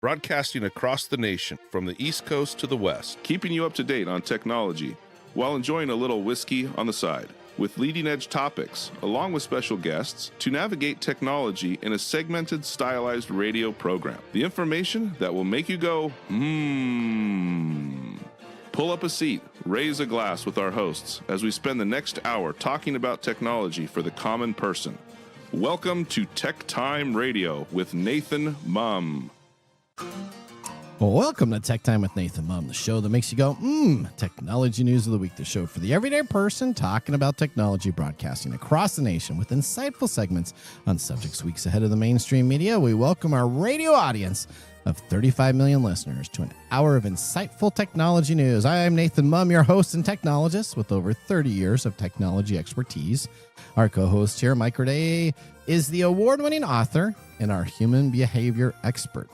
broadcasting across the nation from the East Coast to the West, keeping you up to date on technology while enjoying a little whiskey on the side, with leading-edge topics, along with special guests, to navigate technology in a segmented, stylized radio program. The information that will make you go, Pull up a seat, raise a glass with our hosts as we spend the next hour talking about technology for the common person. Welcome to TechTime Radio with Nathan Mumm. Well, welcome to Tech Time with Nathan Mumm, the show that makes you go, technology news of the week, the show for the everyday person talking about technology, broadcasting across the nation with insightful segments on subjects weeks ahead of the mainstream media. We welcome our radio audience of 35 million listeners to an hour of insightful technology news. I am Nathan Mumm, your host and technologist with over 30 years of technology expertise. Our co-host here, Mike Raday, is the award-winning author and our human behavior expert.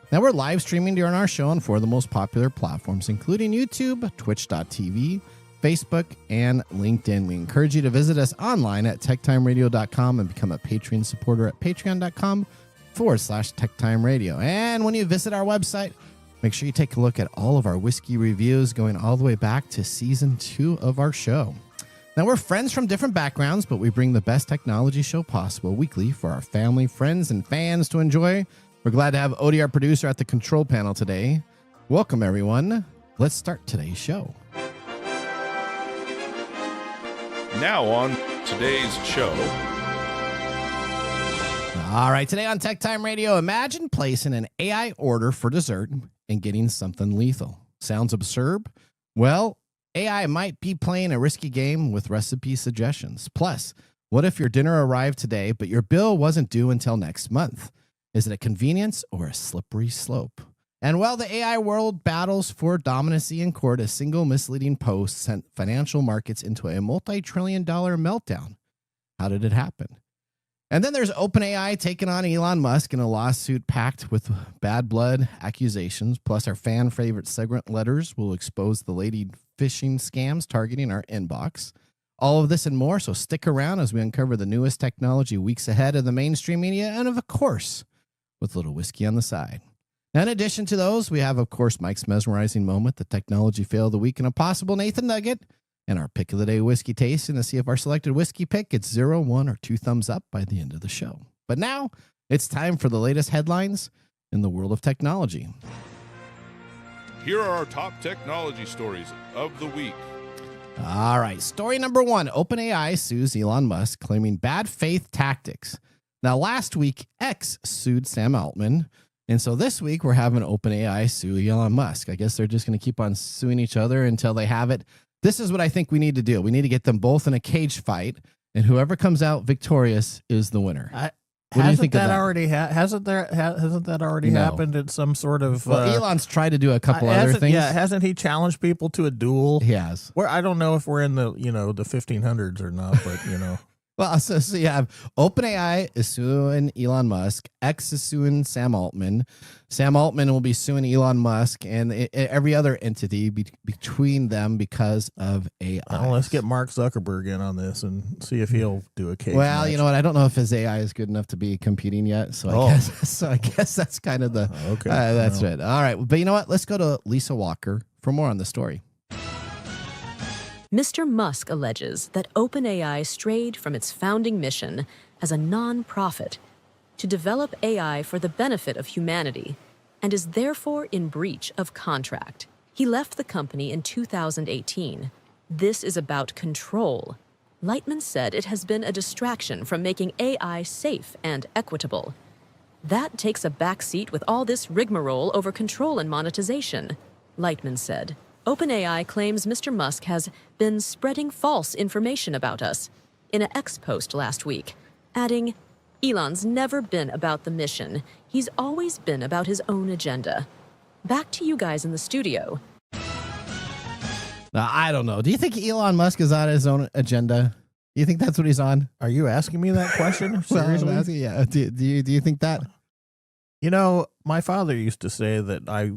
Now, we're live streaming during our show on 4 of the most popular platforms, including YouTube, Twitch.tv, Facebook, and LinkedIn. We encourage you to visit us online at techtimeradio.com and become a Patreon supporter at patreon.com/TechTime Radio. And when you visit our website, make sure you take a look at all of our whiskey reviews going all the way back to season 2 of our show. Now, we're friends from different backgrounds, but we bring the best technology show possible weekly for our family, friends, and fans to enjoy. We're glad to have Odie, our producer, at the control panel today. Welcome, everyone. Let's start today's show. Now on today's show. All right, today on Tech Time Radio, imagine placing an AI order for dessert and getting something lethal. Sounds absurd? Well, AI might be playing a risky game with recipe suggestions. Plus, what if your dinner arrived today, but your bill wasn't due until next month? Is it a convenience or a slippery slope? And while the AI world battles for dominancy in court, a single misleading post sent financial markets into a multi-trillion-dollar meltdown. How did it happen? And then there's OpenAI taking on Elon Musk in a lawsuit packed with bad blood accusations. Plus, our fan favorite segment letters will expose the lady phishing scams targeting our inbox. All of this and more, so stick around as we uncover the newest technology weeks ahead of the mainstream media and, of course, with a little whiskey on the side. Now, in addition to those, we have, of course, Mike's mesmerizing moment, the technology fail of the week, and a possible Nathan Nugget, and our pick of the day whiskey tasting to see if our selected whiskey pick gets 0, 1, or 2 thumbs up by the end of the show. But now, it's time for the latest headlines in the world of technology. Here are our top technology stories of the week. All right, story number 1, OpenAI sues Elon Musk, claiming bad faith tactics. Now, last week, X sued Sam Altman, and so this week we're having OpenAI sue Elon Musk. I guess they're just going to keep on suing each other until they have it. This is what I think we need to do. We need to get them both in a cage fight, and whoever comes out victorious is the winner. What do you think of that? Hasn't that already happened at some sort of? Well, Elon's tried to do a couple other things. Yeah, hasn't he challenged people to a duel? He has. Where I don't know if we're in the the 1500s or not, but Well, so you have OpenAI is suing Elon Musk. X is suing Sam Altman. Sam Altman will be suing Elon Musk and every other entity between them because of AI. Well, let's get Mark Zuckerberg in on this and see if he'll do a case. Well, match. you know what? I don't know if his AI is good enough to be competing yet. So I guess that's kind of the okay. That's right. All right, but you know what? Let's go to Lisa Walker for more on the story. Mr. Musk alleges that OpenAI strayed from its founding mission as a non-profit to develop AI for the benefit of humanity and is therefore in breach of contract. He left the company in 2018. This is about control. Lightman said it has been a distraction from making AI safe and equitable. That takes a backseat with all this rigmarole over control and monetization, Lightman said. OpenAI claims Mr. Musk has been spreading false information about us in an X post last week, adding, Elon's never been about the mission. He's always been about his own agenda. Back to you guys in the studio. Now, I don't know. Do you think Elon Musk is on his own agenda? Do you think that's what he's on? Are you asking me that question? Seriously? Well, yeah. Do you think that? My father used to say that I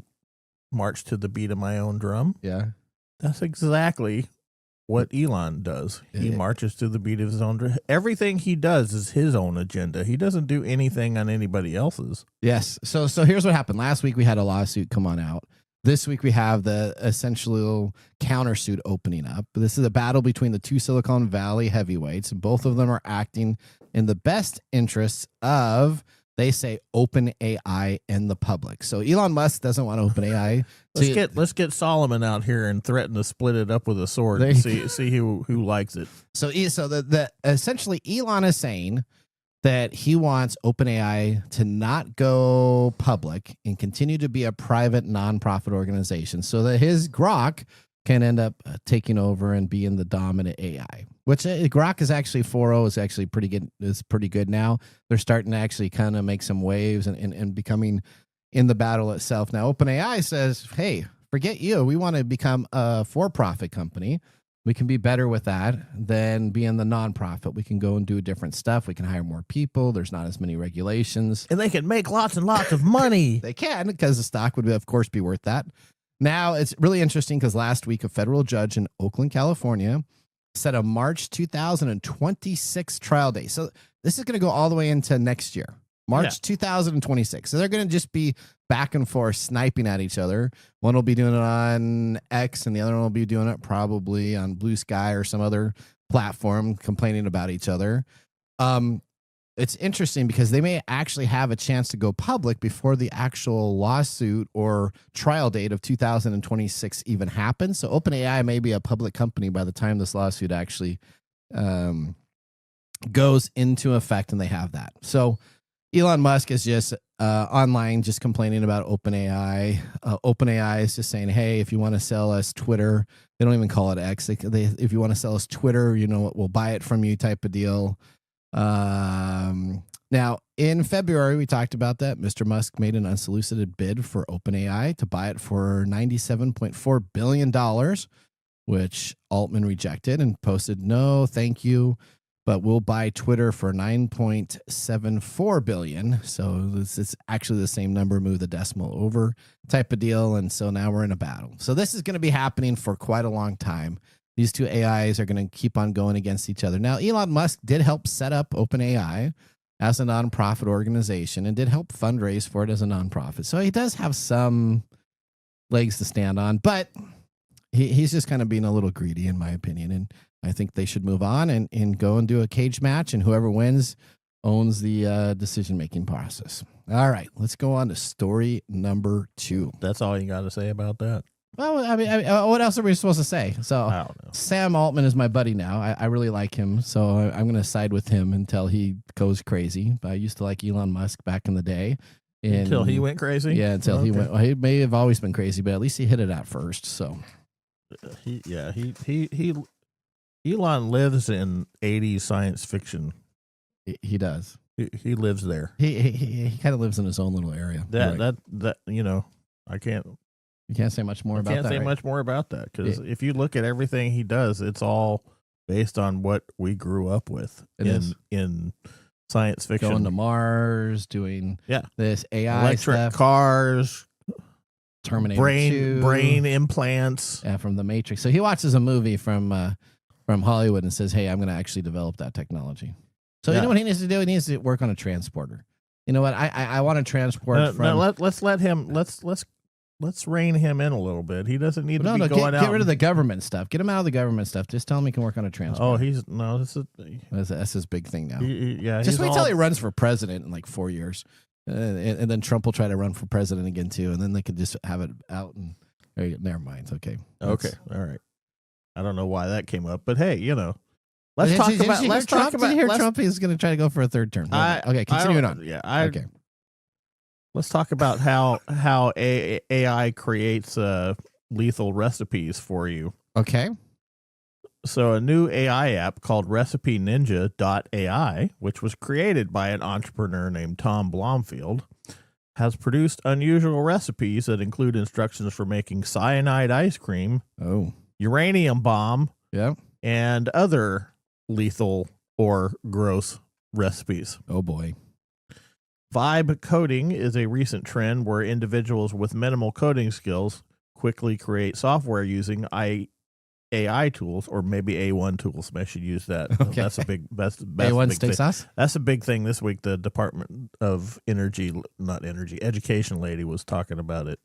march to the beat of my own drum. Yeah. That's exactly what Elon does. He Yeah. marches to the beat of his own. Everything he does is his own agenda. He doesn't do anything on anybody else's. Yes. So here's what happened. Last week we had a lawsuit come on out. This week we have the essential countersuit opening up. This is a battle between the two Silicon Valley heavyweights, and both of them are acting in the best interests of, they say, open AI and the public. So Elon Musk doesn't want open AI. Let's get Solomon out here and threaten to split it up with a sword There and you see who likes it. So the essentially Elon is saying that he wants OpenAI to not go public and continue to be a private nonprofit organization, so that his Grok can end up taking over and being the dominant AI. Which Grok is actually 4.0 is actually pretty good. Is pretty good now. They're starting to actually kind of make some waves and becoming in the battle itself. Now OpenAI says, "Hey, forget you. We want to become a for-profit company. We can be better with that than being the nonprofit. We can go and do different stuff. We can hire more people. There's not as many regulations. And they can make lots and lots of money." They can, because the stock would, of course, be worth that. Now, it's really interesting because last week a federal judge in Oakland, California, set a March 2026 trial date. So this is going to go all the way into next year, March 2026. So they're going to just be back and forth sniping at each other. One will be doing it on X and the other one will be doing it probably on Blue Sky or some other platform, complaining about each other. It's interesting because they may actually have a chance to go public before the actual lawsuit or trial date of 2026 even happens. So OpenAI may be a public company by the time this lawsuit actually goes into effect, and they have that. So Elon Musk is just online just complaining about OpenAI. OpenAI is just saying, hey, if you want to sell us Twitter, they don't even call it X. If you want to sell us Twitter, you know what, we'll buy it from you type of deal. Now, in February, we talked about that. Mr. Musk made an unsolicited bid for OpenAI to buy it for $97.4 billion, which Altman rejected and posted, no, thank you. But we'll buy Twitter for $9.74 billion. So this is actually the same number, move the decimal over type of deal. And so now we're in a battle. So this is going to be happening for quite a long time. These two AIs are going to keep on going against each other. Now, Elon Musk did help set up OpenAI as a nonprofit organization and did help fundraise for it as a nonprofit. So he does have some legs to stand on, but he's just kind of being a little greedy, in my opinion. And I think they should move on and go and do a cage match, and whoever wins owns the decision-making process. All right, let's go on to story number 2. That's all you got to say about that? Well, I mean, what else are we supposed to say? So I don't know. Sam Altman is my buddy now. I really like him, so I'm going to side with him until he goes crazy. But I used to like Elon Musk back in the day. Until he went crazy? Yeah, until he went. Well, he may have always been crazy, but at least he hit it at first. So Elon lives in 80s science fiction. He does. He lives there. He kind of lives in his own little area. That you know, You can't say much more about that. Can't say much more about that, because if you look at everything he does, it's all based on what we grew up with in science fiction. Going to Mars, doing this AI electric stuff, cars, Terminator brain implants. Yeah, from the Matrix. So he watches a movie from Hollywood and says, "Hey, I'm going to actually develop that technology." So you know what he needs to do? He needs to work on a transporter. You know what? I want to transport from. Let's let him. Let's rein him in a little bit. He doesn't need to be going out. Get rid of the government stuff. Get him out of the government stuff. Just tell him he can work on a transporter. That's his big thing now. Just wait till he runs for president in like 4 years, and then Trump will try to run for president again too, and then they could just have it out. And never mind. Okay. All right. I don't know why that came up, but hey, you know, let's talk about. Trump is going to try to go for a third term. Okay, continuing on. Yeah. Okay. Let's talk about how AI creates lethal recipes for you. Okay. So a new AI app called RecipeNinja.ai, which was created by an entrepreneur named Tom Blomfield, has produced unusual recipes that include instructions for making cyanide ice cream, uranium bomb, and other lethal or gross recipes. Oh boy. Vibe coding is a recent trend where individuals with minimal coding skills quickly create software using AI tools, or maybe A1 tools. I should use that. Okay. That's a big A1 big steak thing. sauce? That's a big thing this week. The Department of Education lady was talking about it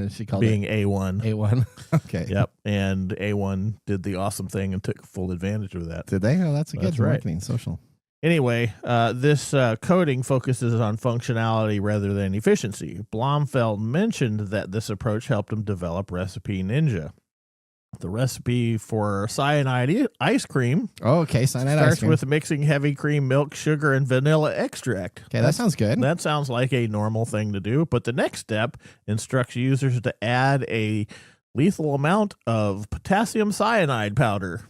She called being it A1. A1. Okay. Yep. And A1 did the awesome thing and took full advantage of that. Did they? Oh, that's a good That's right. marketing social. Anyway, this coding focuses on functionality rather than efficiency. Blomfeld mentioned that this approach helped him develop Recipe Ninja. The recipe for cyanide ice cream Oh, okay. Cyanide ice starts cream. with mixing heavy cream, milk, sugar, and vanilla extract. Okay, that sounds good. That sounds like a normal thing to do, but the next step instructs users to add a lethal amount of potassium cyanide powder,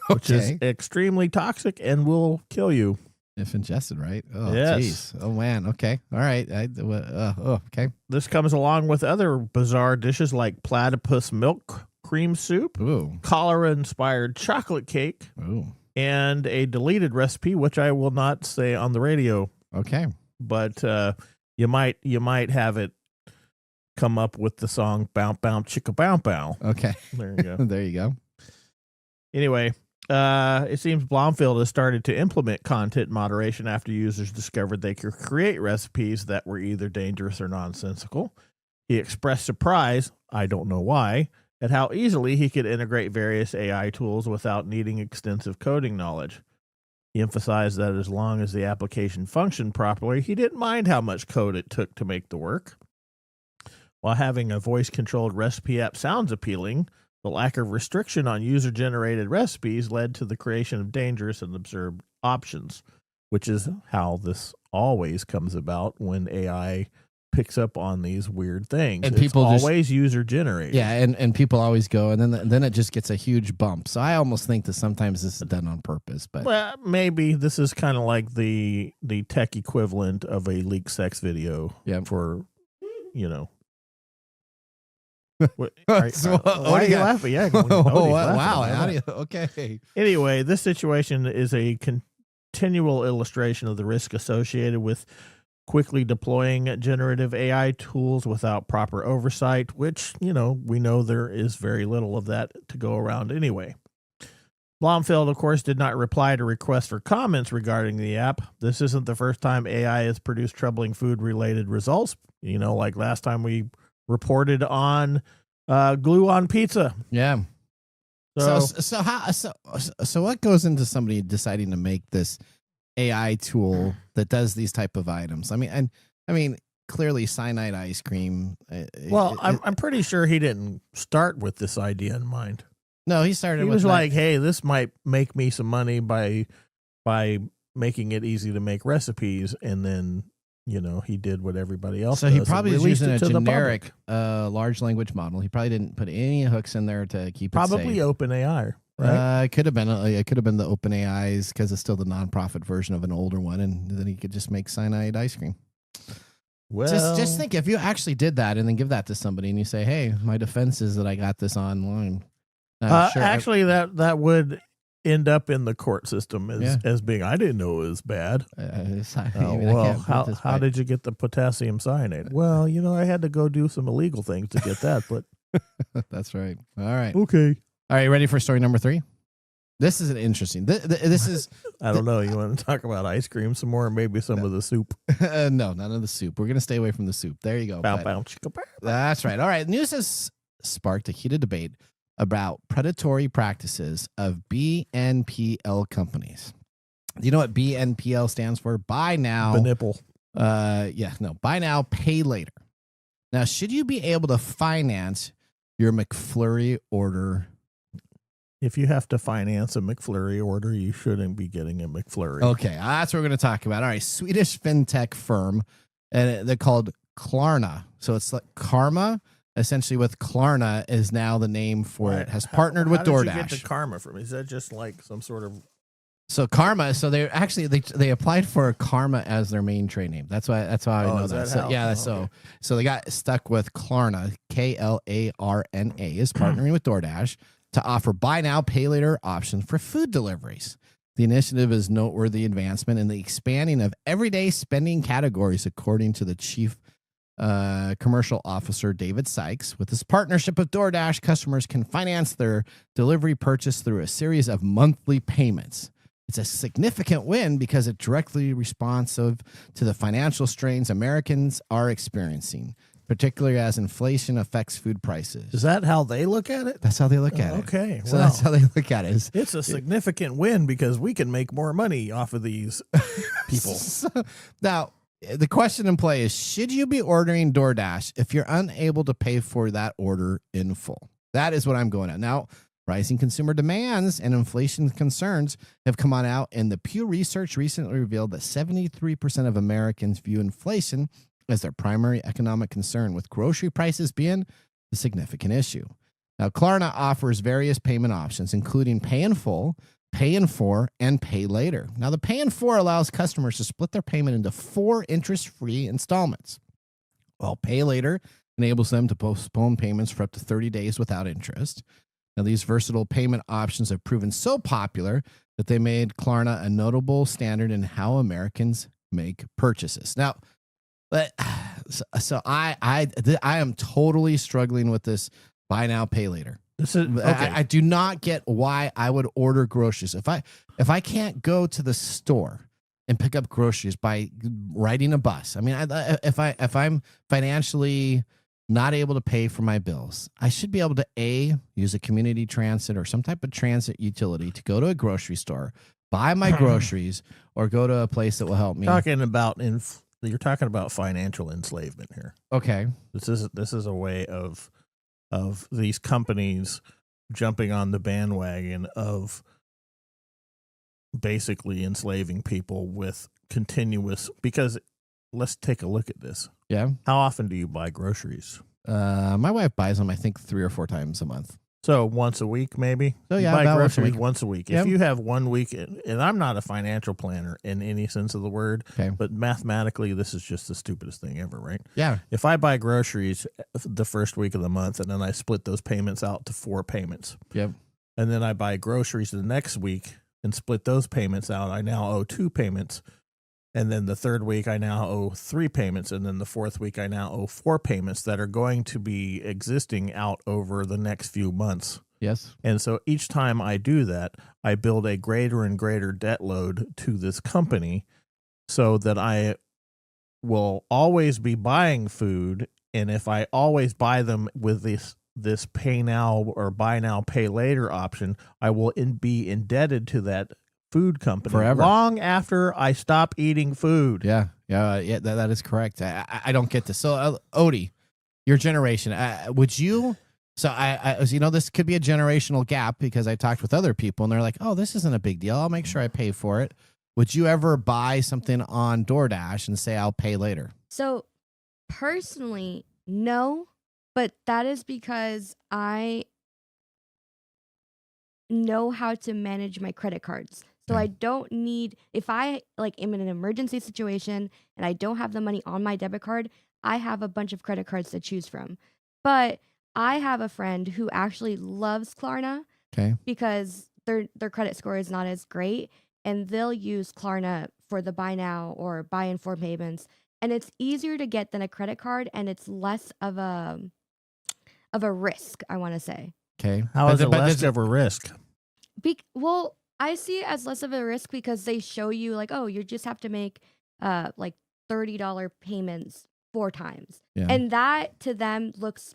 which is extremely toxic and will kill you. If ingested, right? Oh, Yes. geez. Oh, man. Okay. All right. Okay. This comes along with other bizarre dishes like platypus milk cream soup, Ooh. cholera-inspired chocolate cake, Ooh. and a deleted recipe, which I will not say on the radio. Okay. But you might have it come up with the song "Bow Bow Chicka Bow Bow." Okay. There you go. There you go. Anyway, it seems Blomfield has started to implement content moderation after users discovered they could create recipes that were either dangerous or nonsensical. He expressed surprise, I don't know why, at how easily he could integrate various AI tools without needing extensive coding knowledge. He emphasized that as long as the application functioned properly, he didn't mind how much code it took to make the work. While having a voice-controlled recipe app sounds appealing, the lack of restriction on user-generated recipes led to the creation of dangerous and absurd options, which is how this always comes about when AI picks up on these weird things. And it's people always user-generated. Yeah, and people always go, and then it just gets a huge bump. So I almost think that sometimes this is done on purpose. But Well, maybe this is kind of like the tech equivalent of a leaked sex video for, What, So, why are you laughing? Yeah. Wow. How do you, okay. Anyway, this situation is a continual illustration of the risk associated with quickly deploying generative AI tools without proper oversight, which, we know there is very little of that to go around anyway. Blomfield, of course, did not reply to requests for comments regarding the app. This isn't the first time AI has produced troubling food-related results. Like last time we reported on glue on pizza. Yeah. So what goes into somebody deciding to make this AI tool that does these type of items? I mean, clearly cyanide ice cream. I'm pretty sure he didn't start with this idea in mind. No, he started. He was like, "Hey, this might make me some money by making it easy to make recipes," and then he did what everybody else. So does he probably was using a to generic large language model. He probably didn't put any hooks in there to keep it safe. Probably OpenAI, right? It could have been the OpenAI's, because it's still the nonprofit version of an older one, and then he could just make cyanide ice cream. Well, just think, if you actually did that and then give that to somebody and you say, "Hey, my defense is that I got this online." Sure. Actually, that would end up in the court system as being, I didn't know it was bad. How did you get the potassium cyanide? Well, I had to go do some illegal things to get that, but that's right. All right. Okay. All right. Ready for story number 3? This is an interesting. This is. I don't know. You want to talk about ice cream some more, or maybe some of the soup? No, none of the soup. We're gonna stay away from the soup. There you go. That's right. All right. News has sparked a heated debate about predatory practices of BNPL companies. Do you know what BNPL stands for? Buy now. The nipple. Buy now, pay later. Now, should you be able to finance your McFlurry order? If you have to finance a McFlurry order, you shouldn't be getting a McFlurry. Okay, that's what we're going to talk about. All right, Swedish fintech firm, and they're called Klarna. So it's like Karma. Essentially, with Klarna is now the name for it. Has partnered with DoorDash. How did you get the Karma from? Is that just like some sort of? So Karma. So they actually they applied for Karma as their main trade name. That's why I know that. So they got stuck with Klarna. Klarna is partnering with DoorDash to offer buy now, pay later options for food deliveries. The initiative is noteworthy advancement in the expanding of everyday spending categories, according to the chief Commercial Officer David Sykes. With this partnership with DoorDash, customers can finance their delivery purchase through a series of monthly payments. It's a significant win because it's directly responsive to the financial strains Americans are experiencing, particularly as inflation affects food prices. Is that how they look at it? That's how they look at it. Okay. So that's how they look at it. It's a significant win because we can make more money off of these people. Now, the question in play is, should you be ordering DoorDash if you're unable to pay for that order in full? That is what I'm going at. Now, rising consumer demands and inflation concerns have come on out, and the Pew Research recently revealed that 73% of Americans view inflation as their primary economic concern, with grocery prices being the significant issue. Now, Klarna offers various payment options, including pay in full, pay in 4, and pay later. Now, the pay in 4 allows customers to split their payment into 4 interest-free installments, while pay later enables them to postpone payments for up to 30 days without interest. Now, these versatile payment options have proven so popular that they made Klarna a notable standard in how Americans make purchases. Now, so I am totally struggling with this buy now, pay later. This is okay. I do not get why I would order groceries if I can't go to the store and pick up groceries by riding a bus. I mean, if I'm financially not able to pay for my bills, I should be able to use a community transit or some type of transit utility to go to a grocery store, buy my groceries, or go to a place that will help me. You're talking about financial enslavement here. Okay. This is a way of these companies jumping on the bandwagon of basically enslaving people with continuous, because let's take a look at this. Yeah. How often do you buy groceries? My wife buys them, I think, 3 or 4 times a month. So once a week, maybe? So yeah, you buy about groceries once a week. Yep. If you have 1 week, and I'm not a financial planner in any sense of the word, okay, but mathematically, this is just the stupidest thing ever, right? Yeah. If I buy groceries the first week of the month and then I split those payments out to 4 payments, yep, and then I buy groceries the next week and split those payments out, I now owe 2 payments. And then the third week, I now owe 3 payments. And then the fourth week, I now owe 4 payments that are going to be existing out over the next few months. Yes. And so each time I do that, I build a greater and greater debt load to this company so that I will always be buying food. And if I always buy them with this pay now or buy now, pay later option, I will be indebted to that food company forever, long after I stop eating food. Yeah. That is correct. I don't get this. So, Odie, your generation, would you? So this could be a generational gap because I talked with other people and they're like, "Oh, this isn't a big deal. I'll make sure I pay for it." Would you ever buy something on DoorDash and say, "I'll pay later"? So, personally, no, but that is because I know how to manage my credit cards. So I don't need, if I am in an emergency situation and I don't have the money on my debit card, I have a bunch of credit cards to choose from. But I have a friend who actually loves Klarna, okay, because their credit score is not as great, and they'll use Klarna for the buy now or buy in 4 payments, and it's easier to get than a credit card, and it's less of a risk, I want to say. Okay, how is it less of a risk? Well, I see it as less of a risk because they show you you just have to make $30 payments 4 times. Yeah. And that to them looks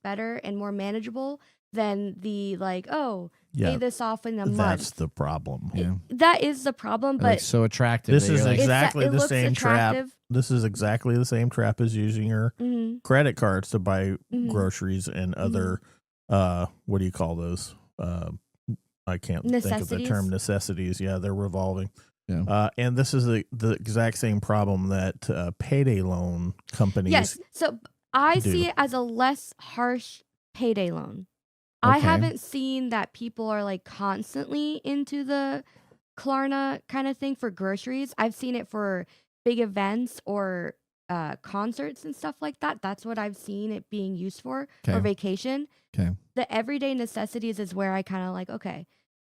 better and more manageable than the pay this off in a month. That's the problem. Yeah. That is the problem, but so attractive. This is exactly the same trap. attractive. This is exactly the same trap as using your credit cards to buy groceries and other what do you call those? I can't think of the term necessities. Yeah, they're revolving. Yeah. And this is the exact same problem that payday loan companies. Yes. So I do. see it as a less harsh payday loan. Okay. I haven't seen that people are constantly into the Klarna kind of thing for groceries. I've seen it for big events or concerts and stuff like that. That's what I've seen it being used for, or vacation. Okay. The everyday necessities is where I kind of okay,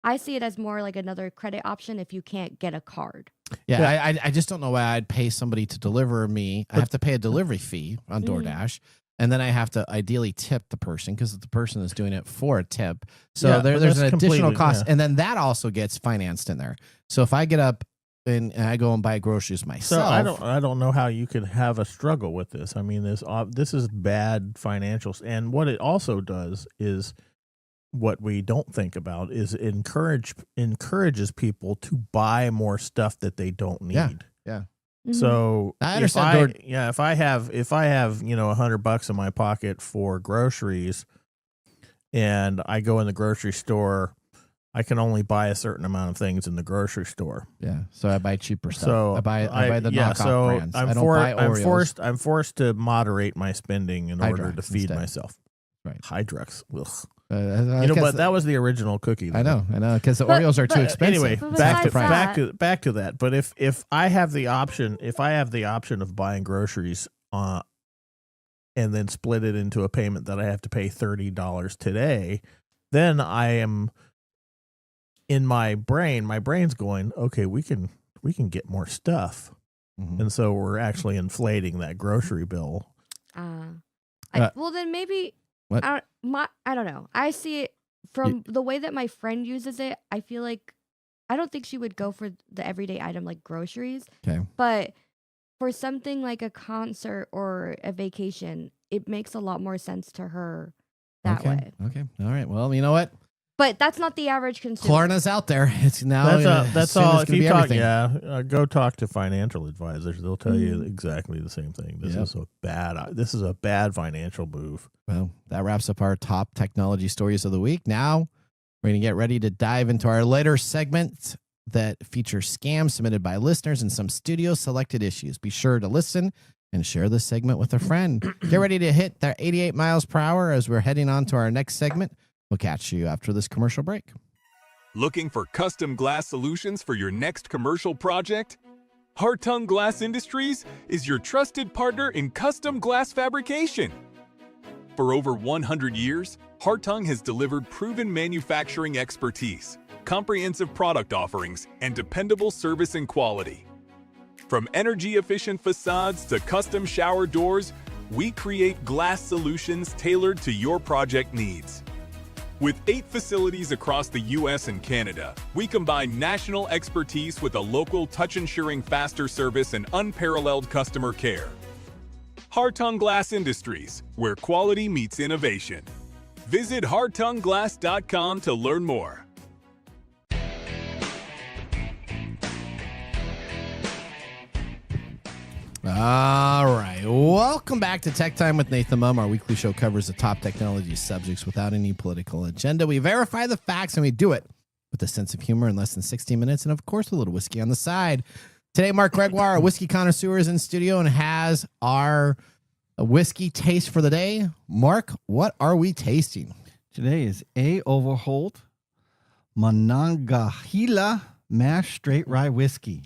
I see it as more like another credit option if you can't get a card. Yeah, I just don't know why I'd pay somebody to deliver me. I have to pay a delivery fee on DoorDash, and then I have to ideally tip the person because the person is doing it for a tip. So there's an additional cost, and then that also gets financed in there. So if I get up and I go and buy groceries myself, so I don't know how you could have a struggle with this. I mean, this is bad financials, and what it also does is, what we don't think about is encourages people to buy more stuff that they don't need. Yeah. So I understand. if I have $100 in my pocket for groceries, and I go in the grocery store, I can only buy a certain amount of things in the grocery store. Yeah. So I buy cheaper stuff. So I buy the knockoff brands. I don't buy Oreos. I'm forced to moderate my spending in order to feed myself. Right. Hydrox. Ugh. But that was the option cookie. I know, because the Oreos are too expensive. Anyway, back to that. But if I have the option, of buying groceries, and then split it into a payment that I have to pay $30 today, then I am in my brain's going, okay, we can get more stuff, and so we're actually inflating that grocery bill. Well, then maybe. What? I don't know. I see it from the way that my friend uses it. I feel like I don't think she would go for the everyday item like groceries. Okay. But for something like a concert or a vacation, it makes a lot more sense to her that way. Okay. All right. Well, you know what? But that's not the average consumer. Klarna's out there. It's now. That's all. If you talk, go talk to financial advisors. They'll tell you exactly the same thing. This is a bad financial move. Well, that wraps up our top technology stories of the week. Now we're going to get ready to dive into our later segment that features scams submitted by listeners and some studio selected issues. Be sure to listen and share this segment with a friend. Get ready to hit that 88 miles per hour as we're heading on to our next segment. We'll catch you after this commercial break. Looking for custom glass solutions for your next commercial project? Hartung Glass Industries is your trusted partner in custom glass fabrication. For over 100 years, Hartung has delivered proven manufacturing expertise, comprehensive product offerings, and dependable service and quality. From energy-efficient facades to custom shower doors, we create glass solutions tailored to your project needs. With 8 facilities across the U.S. and Canada, we combine national expertise with a local touch-ensuring faster service and unparalleled customer care. Hartung Glass Industries, where quality meets innovation. Visit hartungglass.com to learn more. All right. Welcome back to Tech Time with Nathan Mumm. Our weekly show covers the top technology subjects without any political agenda. We verify the facts, and we do it with a sense of humor in less than 60 minutes, and, of course, a little whiskey on the side. Today, Mark Gregoire, our whiskey connoisseur, is in studio and has our whiskey taste for the day. Mark, what are we tasting? Today is A. Overholt Monongahela Mash Straight Rye Whiskey.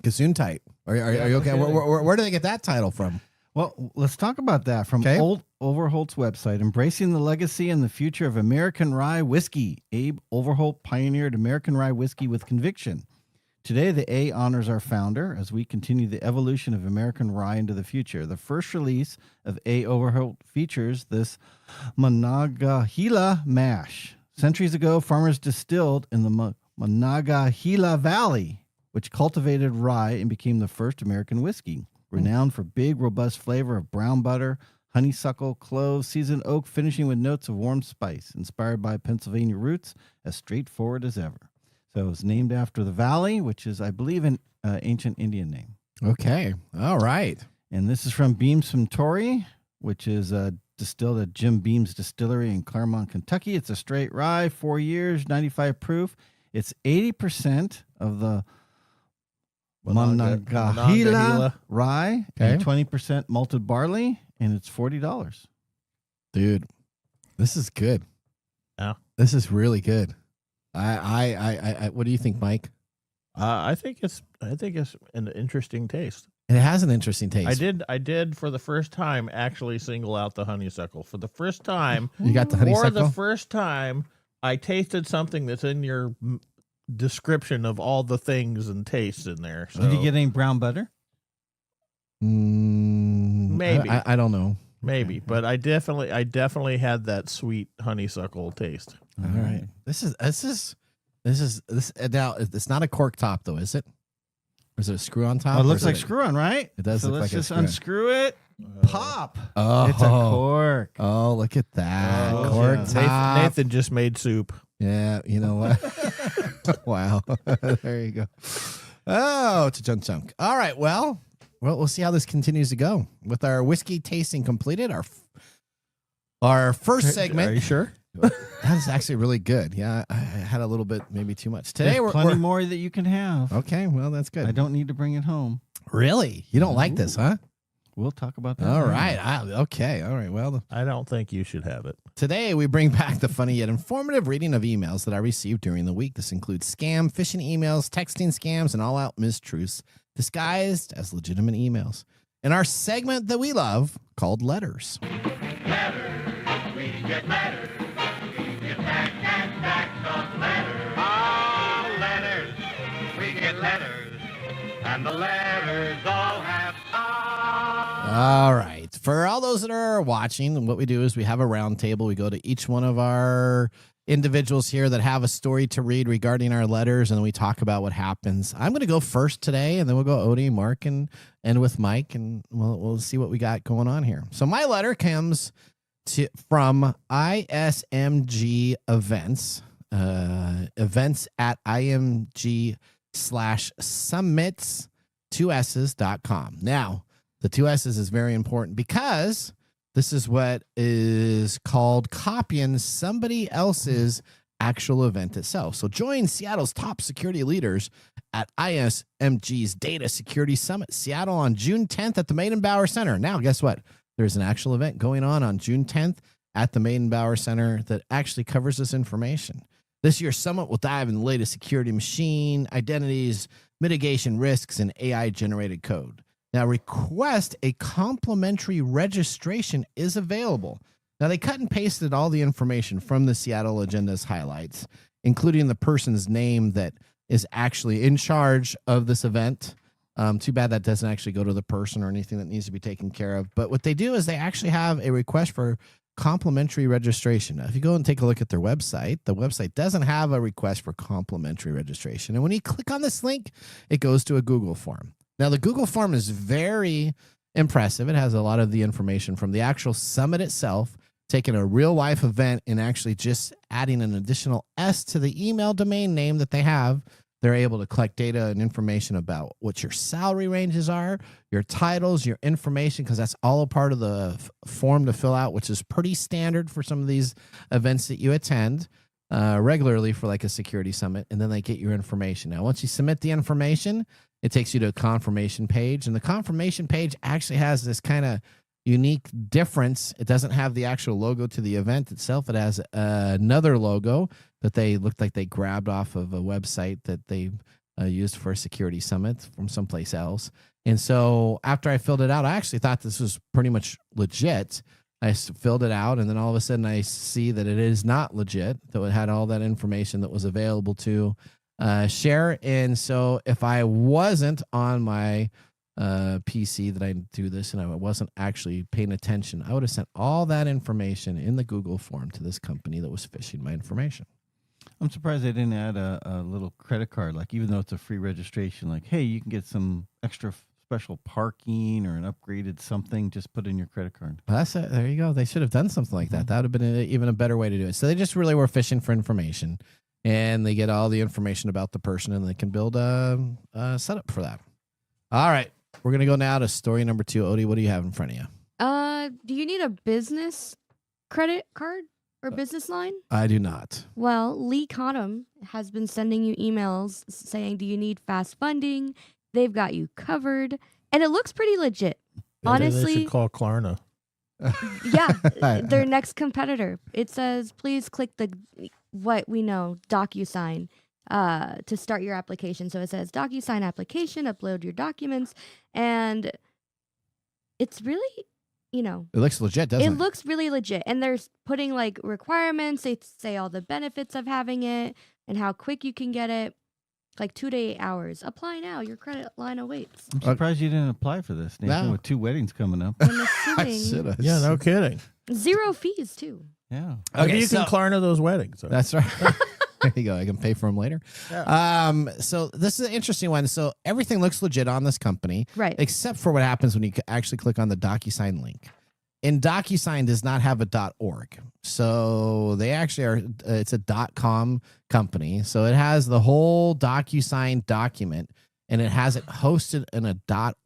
Gesundheit. Are you okay? Where do they get that title from? Well, let's talk about that from Old Overholt's website. Embracing the legacy and the future of American rye whiskey. Abe Overholt pioneered American rye whiskey with conviction. Today, the A honors our founder as we continue the evolution of American rye into the future. The first release of A. Overholt features this Monongahela mash. Centuries ago, farmers distilled in the Monongahela Valley, which cultivated rye and became the first American whiskey. Renowned for big, robust flavor of brown butter, honeysuckle, cloves, seasoned oak, finishing with notes of warm spice, inspired by Pennsylvania roots, as straightforward as ever. So it was named after the valley, which is, I believe, an ancient Indian name. Okay. All right. And this is from Beam Suntory, which is distilled at Jim Beam's Distillery in Claremont, Kentucky. It's a straight rye, 4 years, 95 proof. It's 80% of the Monongahela rye and 20% malted barley, and it's $40. Dude, this is good. Yeah. This is really good. I what do you think, Mike? I think it's an interesting taste. It has an interesting taste. I did for the first time actually single out the honeysuckle. For the first time, you got the honeysuckle. For the first time, I tasted something that's in your description of all the things and tastes in there. So Did you get any brown butter? Maybe. I don't know. Maybe, Okay. but I definitely had that sweet honeysuckle taste. All right. This now it's not a cork top though, is it? Or is it a screw on top? Oh, it looks or like is screw on, right? It does So look let's like a just screw-on. unscrew it. Pop. Oh, It's a cork. Oh, look at that. Oh, Cork yeah. top. Nathan just made soup. Yeah, you know what? Wow. There you go. Oh, it's a chunk. All right. Well, we'll see how this continues to go. With our whiskey tasting completed, our first segment. Are you sure? That is actually really good. Yeah, I had a little bit, maybe too much. Today There's we're plenty more that you can have. Okay, well, that's good. I don't need to bring it home. Really? You don't like this, huh? We'll talk about that. All later. right. Okay. All right. Well, I don't think you should have it. today we bring back the funny yet informative reading of emails that I received during the week. This includes scam, phishing emails, texting scams, and all-out mistruths disguised as legitimate emails. In our segment that we love called Letters. Letters, we get letters. We get back and back of letters. Ah, letters, we get letters. And the letters all have All right. For all those that are watching, what we do is we have a round table. We go to each one of our individuals here that have a story to read regarding our letters, and we talk about what happens. I'm going to go first today, and then we'll go Odie, Mark, and with Mike, and we'll see what we got going on here. So my letter comes from ISMG events, events at IMG/summits, 2S's.com. Now, the 2S's is very important because this is what is called copying somebody else's actual event itself. So join Seattle's top security leaders at ISMG's Data Security Summit, Seattle, on June 10th at the Maidenbauer Center. Now, guess what? There's an actual event going on June 10th at the Maidenbauer Center that actually covers this information. This year's summit will dive in the latest security, machine identities, mitigation risks, and AI-generated code. Now, request a complimentary registration is available. Now, they cut and pasted all the information from the Seattle Agenda's highlights, including the person's name that is actually in charge of this event. Too bad that doesn't actually go to the person or anything that needs to be taken care of. But what they do is they actually have a request for complimentary registration. Now, if you go and take a look at their website, the website doesn't have a request for complimentary registration. And when you click on this link, it goes to a Google form. Now, the Google form is very impressive. It has a lot of the information from the actual summit itself, taking a real-life event and actually just adding an additional S to the email domain name that they have. They're able to collect data and information about what your salary ranges are, your titles, your information, because that's all a part of the form to fill out, which is pretty standard for some of these events that you attend regularly for like a security summit. And then they get your information. Now, once you submit the information, it takes you to a confirmation page. And the confirmation page actually has this kind of unique difference. It doesn't have the actual logo to the event itself. It has another logo that they looked like they grabbed off of a website that they used for a security summit from someplace else. And so after I filled it out, I actually thought this was pretty much legit. I filled it out, and then all of a sudden I see that it is not legit, that it had all that information that was available to share. And so if I wasn't on my PC that I do this and I wasn't actually paying attention, I would have sent all that information in the Google form to this company that was phishing my information. I'm surprised they didn't add a little credit card, like even though it's a free registration, like, hey, you can get some extra special parking or an upgraded something, just put in your credit card. That's it. There you go. They should have done something like that. That would have been even a better way to do it. So they just really were fishing for information, and they get all the information about the person, and they can build a setup for that. All right. We're going to go now to story number 2. Odie, what do you have in front of you? Do you need a business credit card or business line? I do not. Well, Lee Cottom has been sending you emails saying, do you need fast funding? They've got you covered. And it looks pretty legit. Honestly, they should call Klarna. Yeah, their next competitor. It says, please click the, what we know, DocuSign to start your application. So it says DocuSign application, upload your documents. And it's really, it looks legit, doesn't it? It looks really legit. And they're putting like requirements. They say all the benefits of having it and how quick you can get it. Like 2 to 8 hours. Apply now. Your credit line awaits. I'm surprised you didn't apply for this, Nathan, No. with 2 weddings coming up. I'm I assuming should have. Yeah, no kidding. 0 fees too. Yeah. Maybe you can Klarna those weddings. So. That's right. There you go. I can pay for them later. Yeah. So this is an interesting one. So everything looks legit on this company, Right. except for what happens when you actually click on the DocuSign link. And DocuSign does not have a .org. So they actually are, it's a .com company. So it has the whole DocuSign document and it has it hosted in a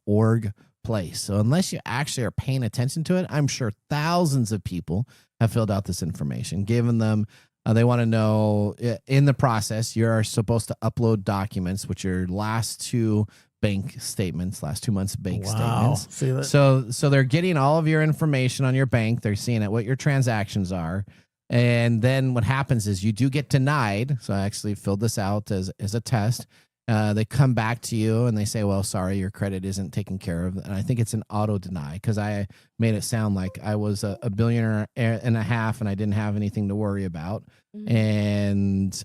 .org place. So unless you actually are paying attention to it, I'm sure thousands of people have filled out this information, given them, they want to know in the process, you're supposed to upload documents, which are last 2 bank statements, last 2 months bank statements. See that? So they're getting all of your information on your bank. They're seeing what your transactions are. And then what happens is you do get denied. So I actually filled this out as a test. They come back to you and they say, well, sorry, your credit isn't taken care of. And I think it's an auto deny because I made it sound like I was a billionaire and a half and I didn't have anything to worry about. Mm-hmm. And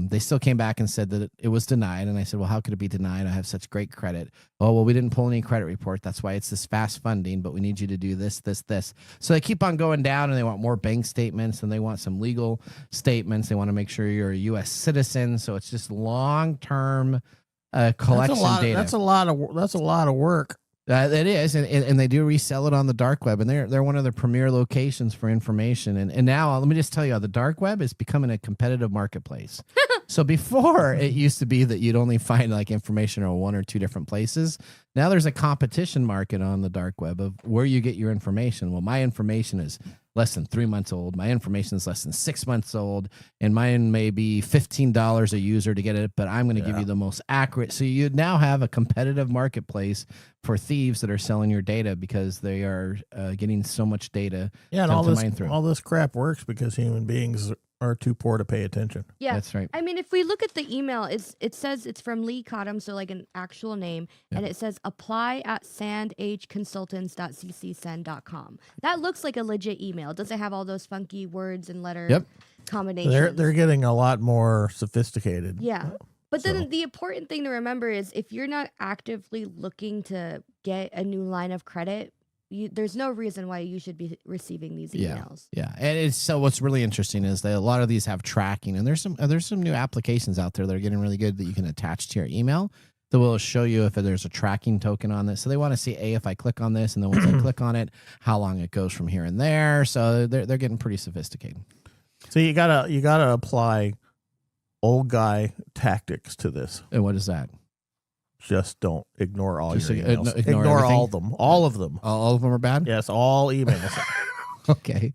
they still came back and said that it was denied. And I said, well, how could it be denied? I have such great credit. Oh, well, we didn't pull any credit report. That's why it's this fast funding, but we need you to do this, this, this. So they keep on going down and they want more bank statements and they want some legal statements. They want to make sure you're a U.S. citizen. So it's just long-term collection data. That's a lot of work. It is, and they do resell it on the dark web, and they're one of the premier locations for information. And now let me just tell you, the dark web is becoming a competitive marketplace. So before it used to be that you'd only find like information on 1 or 2 different places. Now there's a competition market on the dark web of where you get your information. Well, my information is less than 3 months old. My information is less than 6 months old, and mine may be $15 a user to get it, but I'm going to give you the most accurate. So you now have a competitive marketplace for thieves that are selling your data because they are getting so much data. Yeah, and to mine through. all this crap works because human beings are too poor to pay attention. Yeah, that's right. I mean, if we look at the email, it says it's from Lee Cottam, so like an actual name, and it says apply at sandhconsultants.ccsend.com. That looks like a legit email. It doesn't have all those funky words and letter combinations. They're getting a lot more sophisticated. Yeah. But then the important thing to remember is if you're not actively looking to get a new line of credit, there's no reason why you should be receiving these emails. Yeah. And it's so what's really interesting is that a lot of these have tracking, and there's some new applications out there that are getting really good that you can attach to your email that will show you if there's a tracking token on this. So they want to see if I click on this, and then once I click on it, how long it goes from here and there. So they're getting pretty sophisticated. So you gotta apply old guy tactics to this. And what is that? Just don't ignore all Just your emails. ignore all of them. All of them. All of them are bad? Yes, all emails. Okay.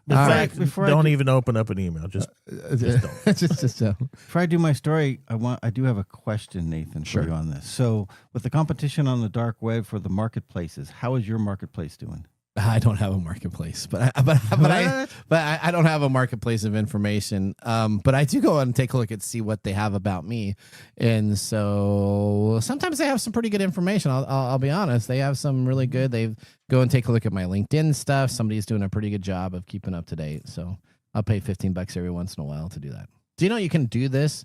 In All fact, before don't even open up an email. Just don't. just Before I do my story, I do have a question, Nathan, for you on this. So, with the competition on the dark web for the marketplaces, how is your marketplace doing? I don't have a marketplace, but I don't have a marketplace of information. But I do go and take a look see what they have about me, and so sometimes they have some pretty good information. I'll be honest, they have some really good. They go and take a look at my LinkedIn stuff. Somebody's doing a pretty good job of keeping up to date. So I'll pay $15 every once in a while to do that. Do you know you can do this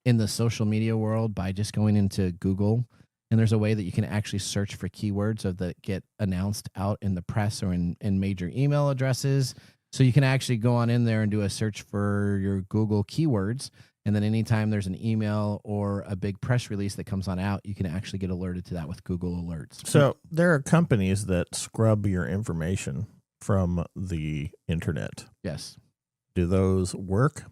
in the social media world by just going into Google? And there's a way that you can actually search for keywords that get announced out in the press or in major email addresses. So you can actually go on in there and do a search for your Google keywords. And then anytime there's an email or a big press release that comes on out, you can actually get alerted to that with Google Alerts. So there are companies that scrub your information from the internet. Yes. Do those work?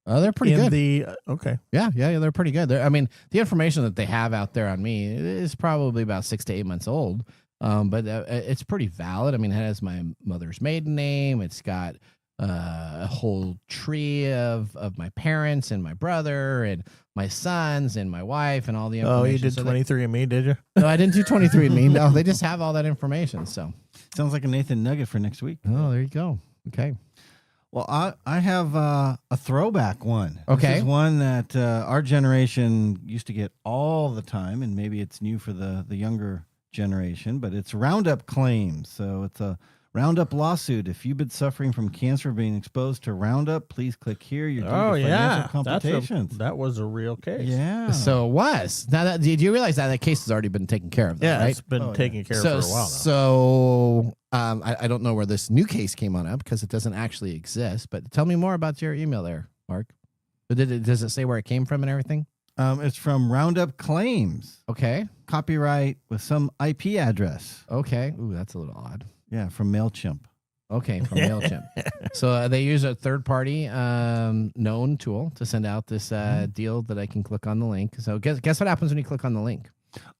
They're pretty good. Okay. Yeah, they're pretty good. I mean, the information that they have out there on me is probably about 6 to 8 months old, but it's pretty valid. I mean, it has my mother's maiden name. It's got a whole tree of my parents and my brother and my sons and my wife and all the information. Oh, you did 23andMe, did you? No, I didn't do 23andMe. No, they just have all that information. So sounds like a Nathan nugget for next week. Oh, there you go. Okay. Well, I have a throwback one. Okay. This is one that our generation used to get all the time, and maybe it's new for the younger generation, but it's Roundup claims. So it's a Roundup lawsuit. If you've been suffering from cancer or being exposed to Roundup, please click here. You're due to financial complications. That was a real case. Yeah. So it was. Now, did you realize that case has already been taken care of? Though, Yeah, right? it's been taken care of for a while now. So I don't know where this new case came on up because it doesn't actually exist. But tell me more about your email there, Mark. Does it say where it came from and everything? It's from Roundup Claims. Okay. Copyright with some IP address. Okay. Ooh, that's a little odd. Yeah, from MailChimp. Okay, from MailChimp. So they use a third-party known tool to send out this deal that I can click on the link. So guess what happens when you click on the link?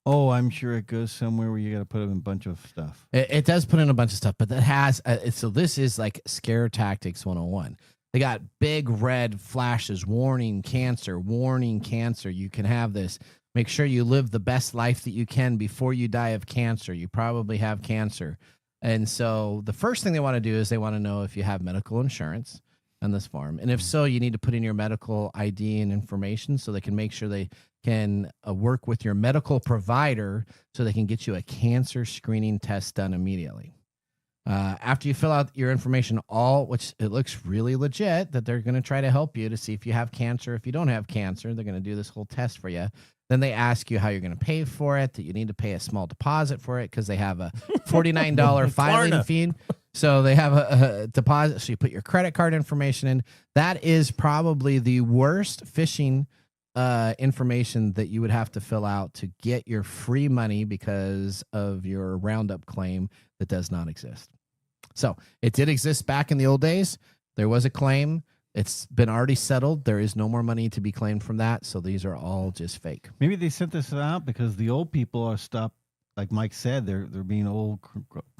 Oh, I'm sure it goes somewhere where you got to put in a bunch of stuff. It does put in a bunch of stuff, but that has so this is like scare tactics 101. They got big red flashes, warning cancer, warning cancer. You can have this. Make sure you live the best life that you can before you die of cancer. You probably have cancer. And so the first thing they want to do is they want to know if you have medical insurance on this form. And if so, you need to put in your medical ID and information so they can make sure they can work with your medical provider so they can get you a cancer screening test done immediately. After you fill out your information, which it looks really legit that they're going to try to help you to see if you have cancer. If you don't have cancer, they're going to do this whole test for you. Then they ask you how you're going to pay for it, that you need to pay a small deposit for it because they have a $49 filing fee. So they have a deposit. So you put your credit card information in. That is probably the worst phishing information that you would have to fill out to get your free money because of your Roundup claim that does not exist. So it did exist back in the old days. There was a claim. It's been already settled. There is no more money to be claimed from that. So these are all just fake. Maybe they sent this out because the old people are stopped. Like Mike said, they're being old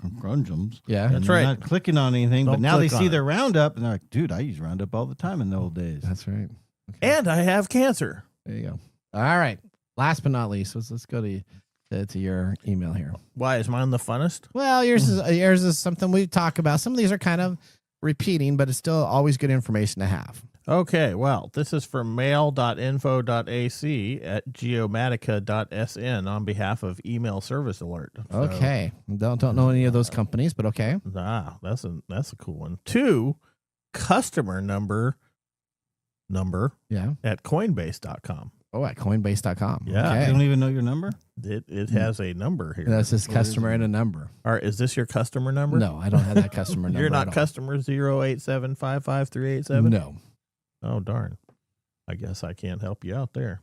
grungeums. Yeah, and that's they're right. Not clicking on anything, Don't but now they click see on their Roundup and they're like, "Dude, I use Roundup all the time in the old days." That's right. Okay. And I have cancer. There you go. All right. Last but not least, let's go to your email here. Why is mine the funnest? Well, yours is something we talk about. Some of these are kind of repeating, but it's still always good information to have. Okay, well, this is from mail.info.ac at geomatica.sn on behalf of Email Service Alert. So, Okay. Don't know any of those companies, but okay. That's a cool one. 2, customer number Yeah. at Coinbase.com. Oh, at Coinbase.com. Yeah. You Okay. don't even know your number? It has a number here. That's just customer and a number. All right, is this your customer number? No, I don't have that customer number. You're at not all. customer 087553887? No. Oh, darn. I guess I can't help you out there.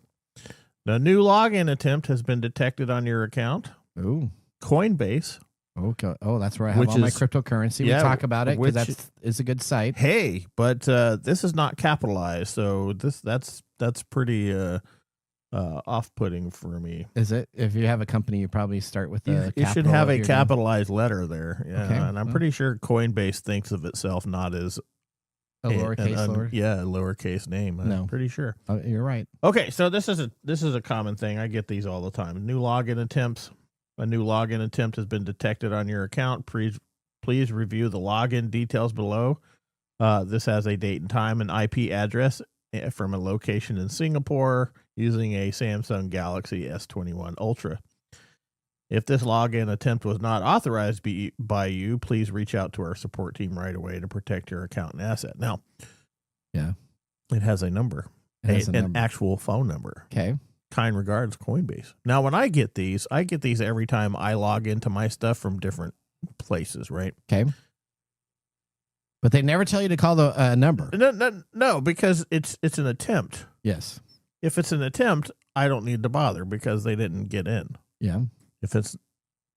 The new login attempt has been detected on your account. Ooh. Coinbase. Okay. Oh, that's where I have Which all my is- cryptocurrency. yeah, we talk about it which- because it's a good site. Hey, but this is not capitalized, so that's pretty off-putting for me. Is it? If you have a company, you probably start with the You should capital have of a your name. capitalized letter there. Yeah, Okay, and I'm well. pretty sure Coinbase thinks of itself not as A lowercase lower. a lowercase name. No. I'm pretty sure. Oh, you're right. Okay, so this is a common thing. I get these all the time. New login attempts. A new login attempt has been detected on your account. Please review the login details below. This has a date and time and IP address from a location in Singapore using a Samsung Galaxy S21 Ultra. If this login attempt was not authorized by you, please reach out to our support team right away to protect your account and asset. Now, Yeah. it has a number, It has a an number. actual phone number. Okay. Kind regards, Coinbase. Now, when I get these every time I log into my stuff from different places, right? Okay. But they never tell you to call the number. No, because it's an attempt. Yes. If it's an attempt, I don't need to bother because they didn't get in. Yeah. If it's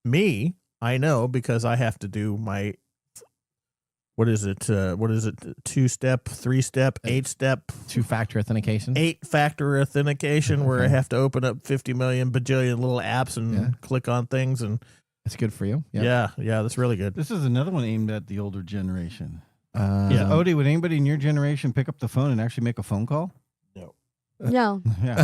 me, I know because I have to do my, what is it? 2-step, 3-step, 8-step, 2-factor authentication. 8-factor authentication where I have to open up 50 million bajillion little apps and click on things. And That's good for you. Yep. yeah, that's really good. This is another one aimed at the older generation. Yeah. Odie, would anybody in your generation pick up the phone and actually make a phone call? No, Yeah. never.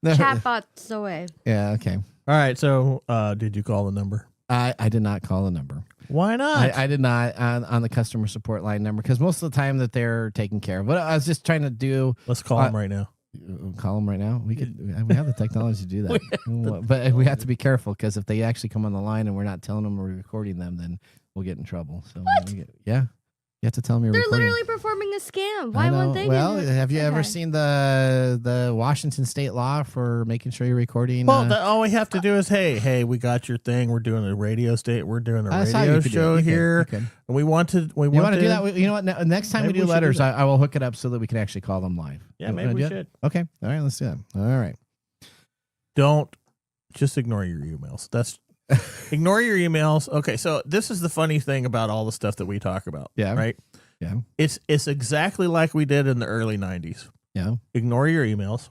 Chatbots away. Yeah. Okay. All right. So, did you call the number? I did not call the number. Why not? I did not on the customer support line number because most of the time that they're taken care of. What I was just trying to do. Let's call them right now. Call them right now. We have the technology to do that. But we have to be careful because if they actually come on the line and we're not telling them we're recording them, then we'll get in trouble. So What? Yeah. You have to tell them you're They're recording. literally performing a scam. Why won't they? Well, have you ever seen the Washington state law for making sure you're recording? Well, all we have to do is, hey, we got your thing. We're doing a radio show here. And we want to do that? You know what? Next time we do letters, I will hook it up so that we can actually call them live. Yeah, maybe we should. Okay. All right. Let's do that. All right. Don't just ignore your emails. Ignore your emails. Okay, so this is the funny thing about all the stuff that we talk about. Yeah. Right? Yeah. It's exactly like we did in the early 90s. Yeah. Ignore your emails.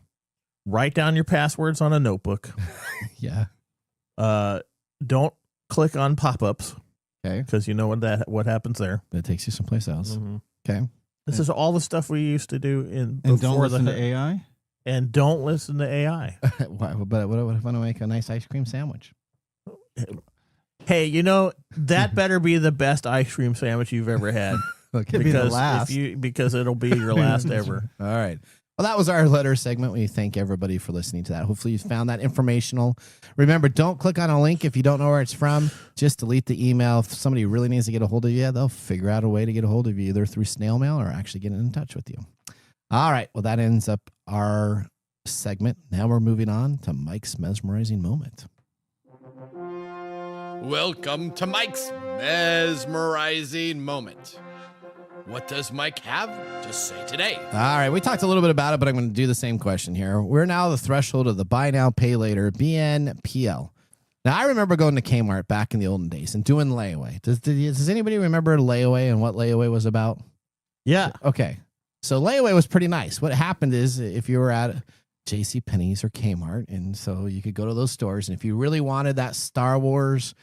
Write down your passwords on a notebook. Yeah. Don't click on pop-ups. Okay. Because you know what happens there. That takes you someplace else. Mm-hmm. Okay. This is all the stuff we used to do and don't listen to AI? And don't listen to AI. But what if I want to make a nice ice cream sandwich? Hey, that better be the best ice cream sandwich you've ever had. Okay. Because it'll be your last ever. All right. Well, that was our letter segment. We thank everybody for listening to that. Hopefully you found that informational. Remember, don't click on a link if you don't know where it's from. Just delete the email. If somebody really needs to get a hold of you, they'll figure out a way to get a hold of you either through snail mail or actually getting in touch with you. All right. Well, that ends up our segment. Now we're moving on to Mike's mesmerizing moment. Welcome to Mike's mesmerizing moment. What does Mike have to say today? All right. We talked a little bit about it, but I'm going to do the same question here. We're now the threshold of the buy now, pay later, BNPL. Now, I remember going to Kmart back in the olden days and doing layaway. Does anybody remember layaway and what layaway was about? Yeah. Okay. So layaway was pretty nice. What happened is if you were at JCPenney's or Kmart, and so you could go to those stores, and if you really wanted that Star Wars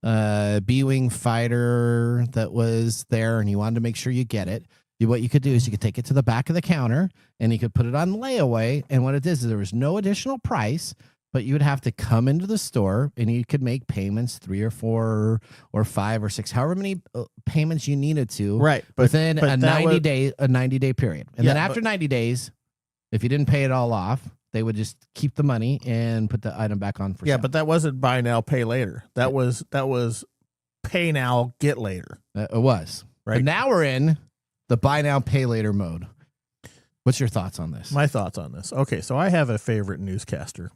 B-Wing fighter that was there and you wanted to make sure you get it, what you could do is you could take it to the back of the counter and you could put it on layaway. And what it is there was no additional price, but you would have to come into the store and you could make payments 3 or 4 or 5 or 6, however many payments you needed to, right? Within a 90-day period. And then after 90 days, if you didn't pay it all off, they would just keep the money and put the item back on for sale. Yeah, but that wasn't buy now, pay later. That was pay now, get later. It was. Right. But now we're in the buy now, pay later mode. What's your thoughts on this? My thoughts on this. Okay, so I have a favorite newscaster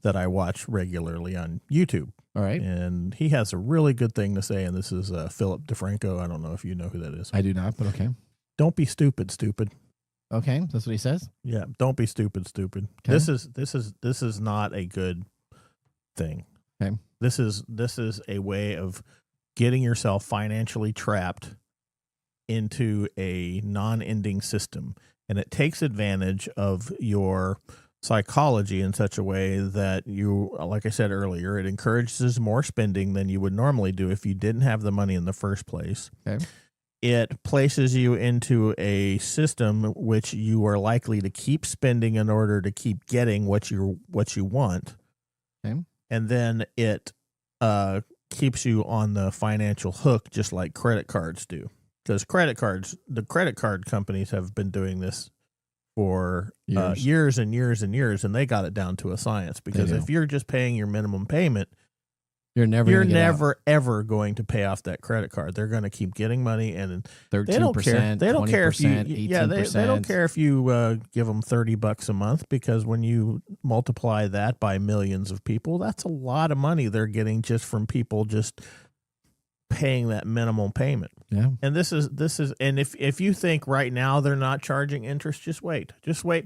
that I watch regularly on YouTube. All right. And he has a really good thing to say, and this is Philip DeFranco. I don't know if you know who that is. I do not, but okay. Don't be stupid, stupid. Okay, that's what he says. Yeah, don't be stupid, stupid. Okay. This is not a good thing. Okay. This is a way of getting yourself financially trapped into a non-ending system, and it takes advantage of your psychology in such a way that you, like I said earlier, it encourages more spending than you would normally do if you didn't have the money in the first place. Okay. It places you into a system which you are likely to keep spending in order to keep getting what you want. Okay. And then it keeps you on the financial hook just like credit cards do. Because the credit card companies have been doing this for years and years and years, and they got it down to a science. Because if you're just paying your minimum payment, you're never ever going to pay off that credit card. They're going to keep getting money, and 13%, they don't care. They don't care if you, 18%. they don't care if you give them $30 a month, because when you multiply that by millions of people, that's a lot of money they're getting just from people just paying that minimum payment. Yeah. And this is and if you think right now they're not charging interest, just wait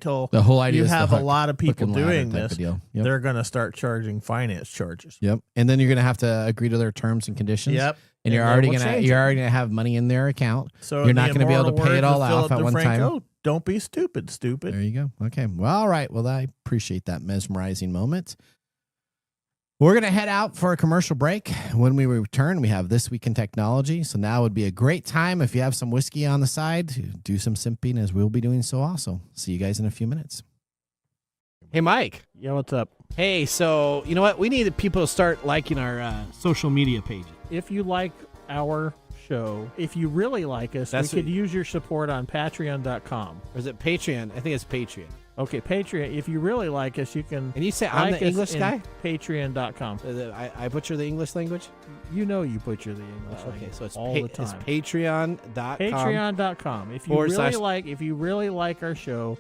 till the whole idea you is have a lot of people doing this. Yep. They're going to start charging finance charges. Yep. And then you're going to have to agree to their terms and conditions. Yep. And you're already going to have money in their account. So you're not going to be able to pay it all off at one time. Don't be stupid. There you go. Okay. Well, all right. Well, I appreciate that mesmerizing moment. We're going to head out for a commercial break. When we return, we have This Week in Technology. So now would be a great time, if you have some whiskey on the side, to do some simping, as we'll be doing so also. See you guys in a few minutes. Hey, Mike. Yeah, what's up? Hey, so you know what? We need people to start liking our social media pages. If you like our show, if you really like us, we could use your support on patreon.com. Or is it Patreon? I think it's Patreon. Okay, Patreon. If you really like us, you can. And you say I'm like the us English in guy? Patreon.com. I butcher the English language? You know you butcher the English Okay, language so it's all the time. It's patreon.com. Patreon.com. If you really like our show,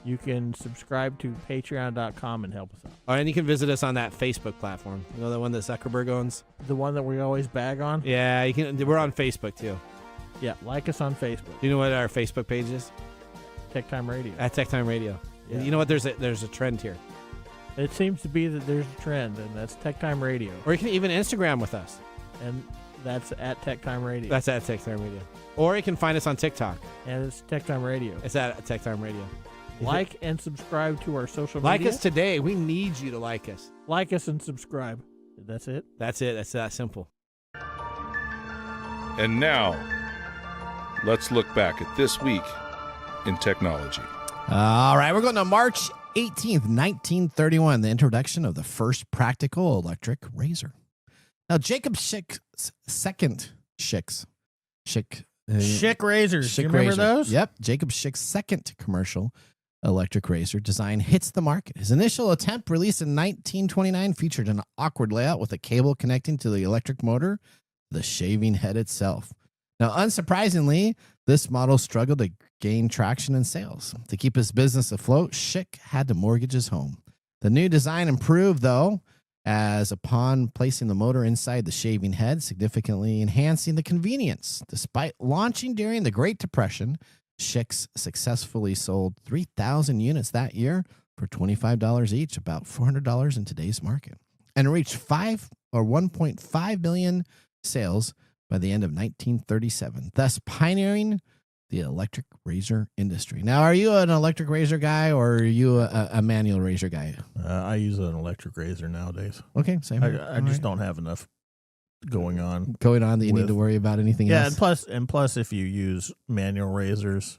you can subscribe to Patreon.com and help us out. Oh, and you can visit us on that Facebook platform. You know, the one that Zuckerberg owns? The one that we always bag on? Yeah, you can. We're on Facebook, too. Yeah, like us on Facebook. Do you know what our Facebook page is? TechTime Radio. At TechTime Radio. Yeah. You know what? There's a trend here. It seems to be that there's a trend, and that's TechTime Radio. Or you can even Instagram with us. And that's at TechTime Radio. That's at TechTime Radio. Or you can find us on TikTok. And it's TechTime Radio. It's at TechTime Radio. Like and subscribe to our social media. Like us today. We need you to like us. Like us and subscribe. That's it? That's it. That's that simple. And now, let's look back at this week in technology. All right, we're going to March 18th, 1931, the introduction of the first practical electric razor. Now, Jacob Schick's second Schick razors. Schick You remember razor. those? Yep. Jacob Schick's second commercial electric razor design hits the market. His initial attempt, released in 1929, featured an awkward layout with a cable connecting to the electric motor, the shaving head itself. Now, unsurprisingly, this model struggled to gain traction in sales. To keep his business afloat, Schick had to mortgage his home. The new design improved, though, as upon placing the motor inside the shaving head, significantly enhancing the convenience. Despite launching during the Great Depression, Schick's successfully sold 3,000 units that year for $25 each, about $400 in today's market, and reached 1.5 million sales by the end of 1937, thus pioneering the electric razor industry. Now, are you an electric razor guy or are you a manual razor guy? I use an electric razor nowadays. Okay, same. I just don't have enough going on that you need to worry about anything else. Yeah, and plus, if you use manual razors,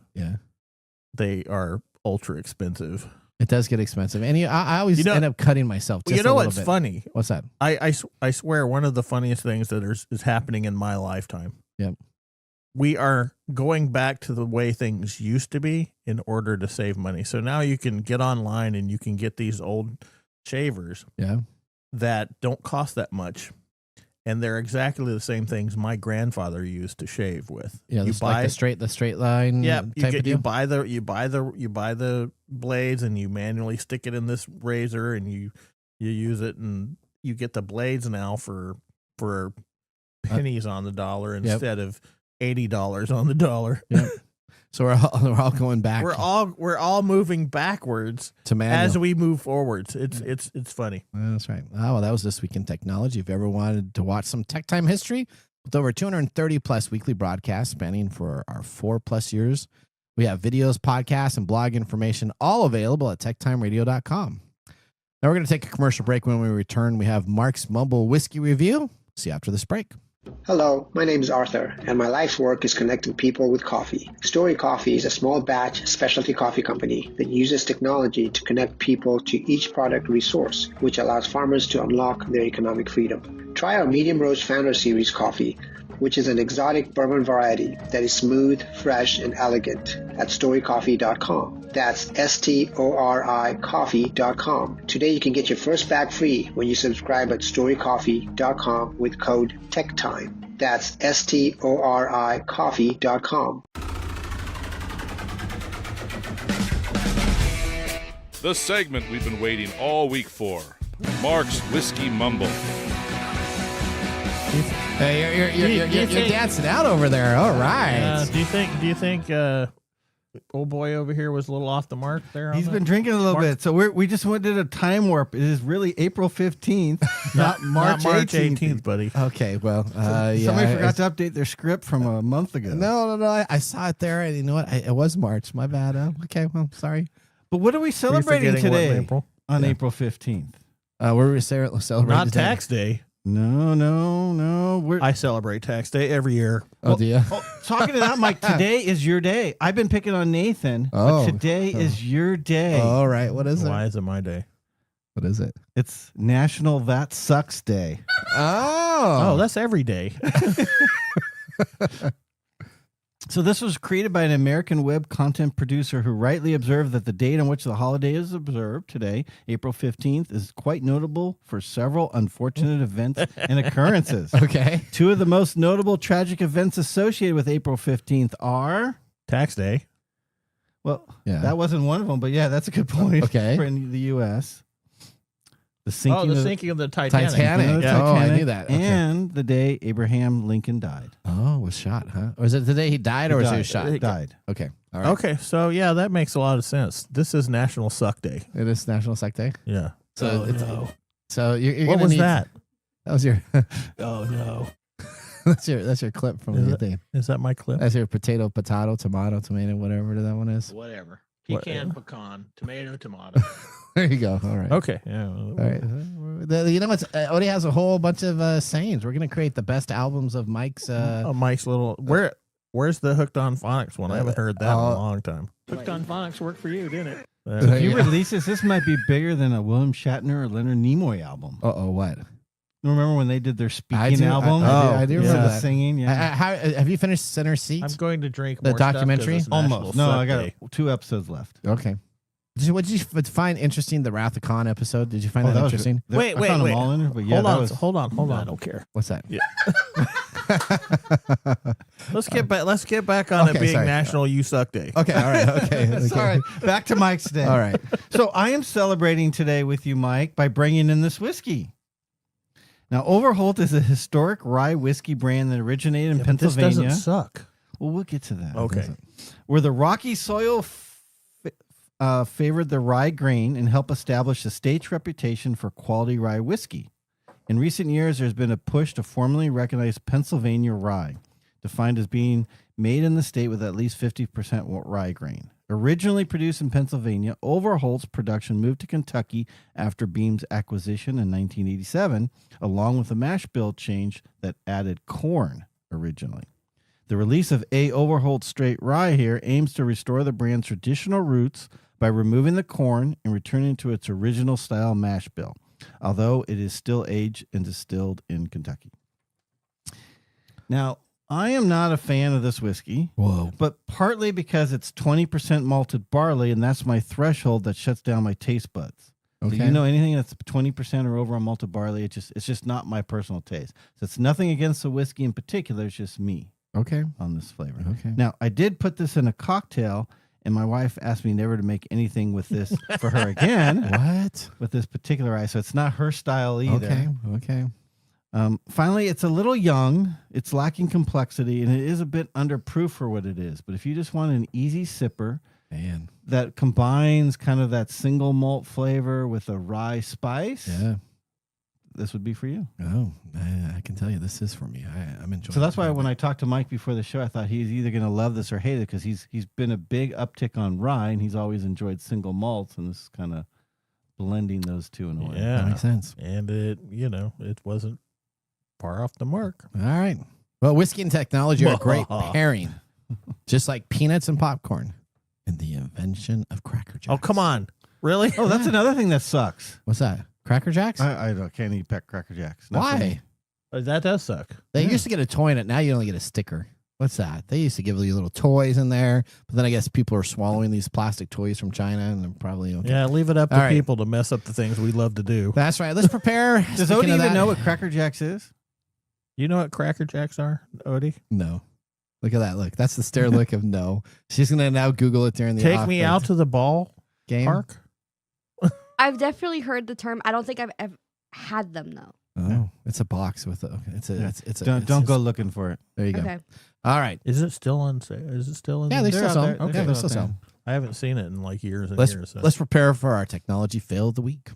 they are ultra expensive. It does get expensive, and I always end up cutting myself. Just what's funny? What's that? I swear, one of the funniest things that is happening in my lifetime. Yep. We are going back to the way things used to be in order to save money. So now you can get online and you can get these old shavers that don't cost that much. And they're exactly the same things my grandfather used to shave with. Yeah, you buy like the straight line. Yeah, you buy the blades and you manually stick it in this razor and you use it, and you get the blades now for pennies on the dollar instead of $80 on the dollar. Yep. So we're all going back. We're all moving backwards to manual as we move forwards. It's funny. That's right. Oh, well, that was This Week in Technology. If you ever wanted to watch some tech time history, with over 230 plus weekly broadcasts spanning for our 4+ years, we have videos, podcasts, and blog information all available at techtimeradio.com. Now we're going to take a commercial break. When we return, we have Mark's Mumble Whiskey Review. See you after this break. Hello, my name is Arthur, and my life's work is connecting people with coffee. Story Coffee is a small batch specialty coffee company that uses technology to connect people to each product resource, which allows farmers to unlock their economic freedom. Try our Medium Roast Founder Series coffee, which is an exotic bourbon variety that is smooth, fresh, and elegant at storycoffee.com. That's STORI coffee.com. Today you can get your first bag free when you subscribe at storycoffee.com with code TechTime. That's STORI coffee.com. The segment we've been waiting all week for. Mark's Whiskey Mumble. Hey, you're dancing out over there. All right. Do you think old boy over here was a little off the mark there? He's been drinking a little bit, so we just did a time warp. It is really April 15th, not March 18th, buddy. Okay, well, somebody forgot to update their script from a month ago. No, I saw it there, and you know what? It was March. My bad. Okay, well, sorry. But what are we celebrating today on April 15th? We're celebrating not tax day. No. I celebrate tax day every year. Oh, do you? Talking to that, Mike, today is your day. I've been picking on Nathan, but today is your day. All right. What is it? Why is it my day? What is it? It's National That Sucks Day. Oh, that's every day. So this was created by an American web content producer who rightly observed that the date on which the holiday is observed today, April 15th, is quite notable for several unfortunate events and occurrences. Okay. Two of the most notable tragic events associated with April 15th are... Tax day. Well, Yeah. that wasn't one of them, but yeah, that's a good point. Okay. For in the U.S. The sinking, Sinking of the Titanic. Titanic. Yeah. Oh, I knew that. Okay. And the day Abraham Lincoln died. Oh, was shot, huh? Or was it the day he died, or was he died. shot? He died. Okay. All right. Okay, so yeah, that makes a lot of sense. This is National Suck Day. It is National Sex Day. Yeah. So So you're What gonna was need, that? That was your. Oh no. that's your clip from the thing. Is that my clip? That's your potato, tomato, whatever that one is. Whatever. What- Pecan, pecan, tomato. There you go. All right. Okay. Yeah. All right. You know what's Odie has a whole bunch of sayings. We're gonna create the best albums of Mike's. Mike's little. Where's the Hooked on Phonics one? I haven't heard that in a long time. Hooked on Phonics worked for you, didn't it? If you release this might be bigger than a William Shatner or Leonard Nimoy album. What? Remember when they did their speaking do. album? I do remember the that. singing. Yeah. Have you finished Center Seat? I'm going to drink The more stuff 'cause documentary? it's National Almost. No, Suck I got Day. 2 episodes left. Okay. What did you find interesting? The Wrath of Khan episode. Did you find that was- interesting? Wait, I found wait. them all in there, but yeah, Hold on. I don't care. What's that? Yeah. Let's get back on it Okay, being sorry. National You Suck Day. Okay. All right. Okay. Sorry. Back to Mike's day. All right. So I am celebrating today with you, Mike, by bringing in this whiskey. Now, Overholt is a historic rye whiskey brand that originated in But this Pennsylvania. doesn't suck. Well, we'll get to that. Okay. Where the rocky soil favored the rye grain and helped establish the state's reputation for quality rye whiskey. In recent years, there's been a push to formally recognize Pennsylvania rye, defined as being made in the state with at least 50% rye grain. Originally produced in Pennsylvania, Overholt's production moved to Kentucky after Beam's acquisition in 1987, along with a mash bill change that added corn originally. The release of A. Overholt Straight Rye here aims to restore the brand's traditional roots by removing the corn and returning to its original style mash bill, although it is still aged and distilled in Kentucky. Now, I am not a fan of this whiskey. Whoa. But partly because it's 20% malted barley, and that's my threshold that shuts down my taste buds. Okay. So you know anything that's 20% or over on malted barley, it's just not my personal taste. So it's nothing against the whiskey in particular, it's just me. Okay. On this flavor. Okay. Now, I did put this in a cocktail, and my wife asked me never to make anything with this for her again. What? With this particular rye, so it's not her style either. Okay. Finally, it's a little young. It's lacking complexity, and it is a bit underproof for what it is. But if you just want an easy sipper, man, that combines kind of that single malt flavor with a rye spice, yeah, this would be for you. Oh, I can tell you this is for me. I'm enjoying. So that's why when I talked to Mike before the show, I thought he's either going to love this or hate it because he's been a big uptick on rye, and he's always enjoyed single malts, and this is kind of blending those two in a way. Yeah, that makes sense. And it wasn't far off the mark. All right. Well, whiskey and technology are a great pairing, just like peanuts and popcorn, and the invention of Cracker Jacks. Oh, come on. Really? Oh, that's another thing that sucks. What's that? Cracker Jacks? I can't eat Cracker Jacks. Not for me. Why? That does suck. They used to get a toy in it. Now you only get a sticker. What's that? They used to give you little toys in there, but then I guess people are swallowing these plastic toys from China, and they're probably okay. Yeah, leave it up to All right. people to mess up the things we love to do. That's right. Let's prepare. Does Speaking Odie of even that- know what Cracker Jacks is? You know what Cracker Jacks are, Odie? No. Look at that look. That's the stare look of no. She's gonna now Google it during the Take me out to the ball game park. I've definitely heard the term. I don't think I've ever had them though. Oh, it's a box with a. It's a. It's a. Don't go looking for it. There you go. Okay. All right. Is it still on sale? Is it still in? Yeah, they there? still sell. there. Okay, they still sell. I haven't seen it in like years and Let's years. So. let's prepare for our technology fail of the week.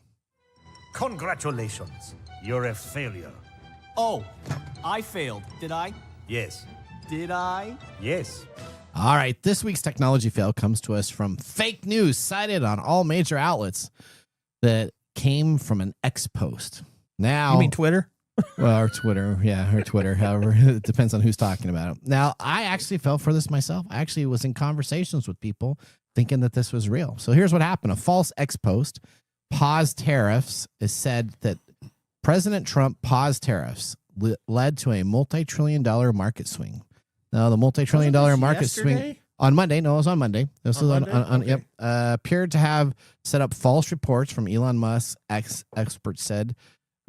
Congratulations. You're a failure. Oh, I failed, did I? Yes. Did I? Yes. All right, this week's technology fail comes to us from fake news cited on all major outlets that came from an X post. Now, You mean Twitter? Well, or Twitter. Yeah, or Twitter. However, it depends on who's talking about it. Now, I actually fell for this myself. I actually was in conversations with people thinking that this was real. So here's what happened. A false X post, pause tariffs, is said that President Trump paused tariffs led to a multi-trillion-dollar market swing. Now, the multi-trillion-dollar market yesterday? swing on Monday. No, it was on Monday. This was on Monday? yep. Appeared to have set up false reports from Elon Musk, experts said,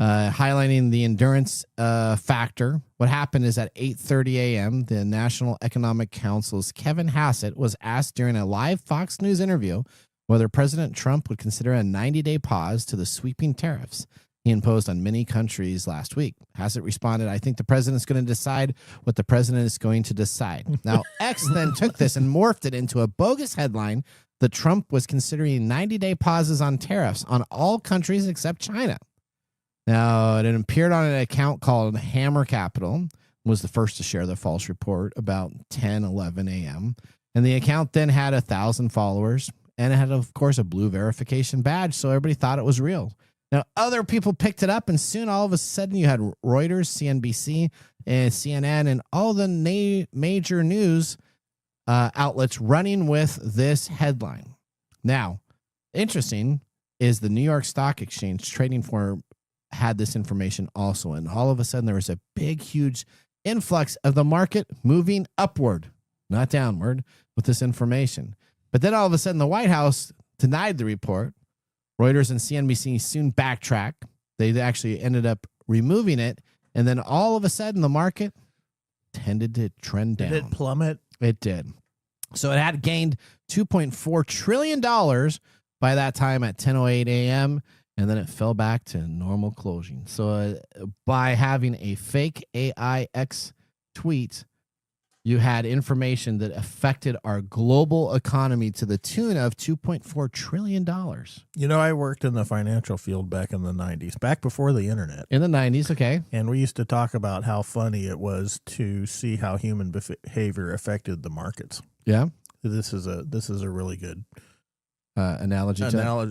highlighting the endurance factor. What happened is at 8:30 a.m., the National Economic Council's Kevin Hassett was asked during a live Fox News interview whether President Trump would consider a 90-day pause to the sweeping tariffs he imposed on many countries last week. Hassett responded, "I think the president's going to decide what the president is going to decide." Now, X then took this and morphed it into a bogus headline that Trump was considering 90-day pauses on tariffs on all countries except China. Now, it appeared on an account called Hammer Capital, was the first to share the false report about 10:11 a.m. And the account then had 1,000 followers, and it had, of course, a blue verification badge, so everybody thought it was real. Now, other people picked it up, and soon, all of a sudden, you had Reuters, CNBC, and CNN, and all the major news outlets running with this headline. Now, interesting is the New York Stock Exchange trading for had this information also, and all of a sudden, there was a big, huge influx of the market moving upward, not downward, with this information. But then all of a sudden, the White House denied the report. Reuters and CNBC soon backtracked. They actually ended up removing it. And then all of a sudden, the market tended to trend down. Did it plummet? It did. So it had gained $2.4 trillion by that time at 10:08 a.m. And then it fell back to normal closing. So by having a fake AIX tweet, you had information that affected our global economy to the tune of $2.4 trillion. You know, I worked in the financial field back in the 90s, back before the internet. In the 90s, okay. And we used to talk about how funny it was to see how human behavior affected the markets. Yeah. This is a really good analogy.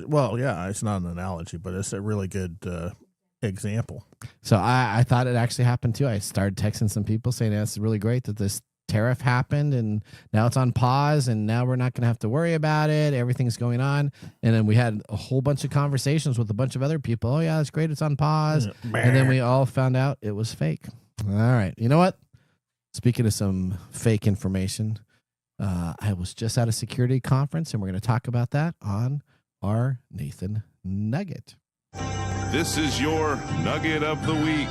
Well, yeah, it's not an analogy, but it's a really good example. So I thought it actually happened too. I started texting some people saying that's really great that this tariff happened and now it's on pause and now we're not going to have to worry about it. Everything's going on. And then we had a whole bunch of conversations with a bunch of other people. Oh yeah, that's great. It's on pause. And then we all found out it was fake. All right. You know what? Speaking of some fake information, I was just at a security conference and we're going to talk about that on our Nathan Nugget. This is your Nugget of the Week.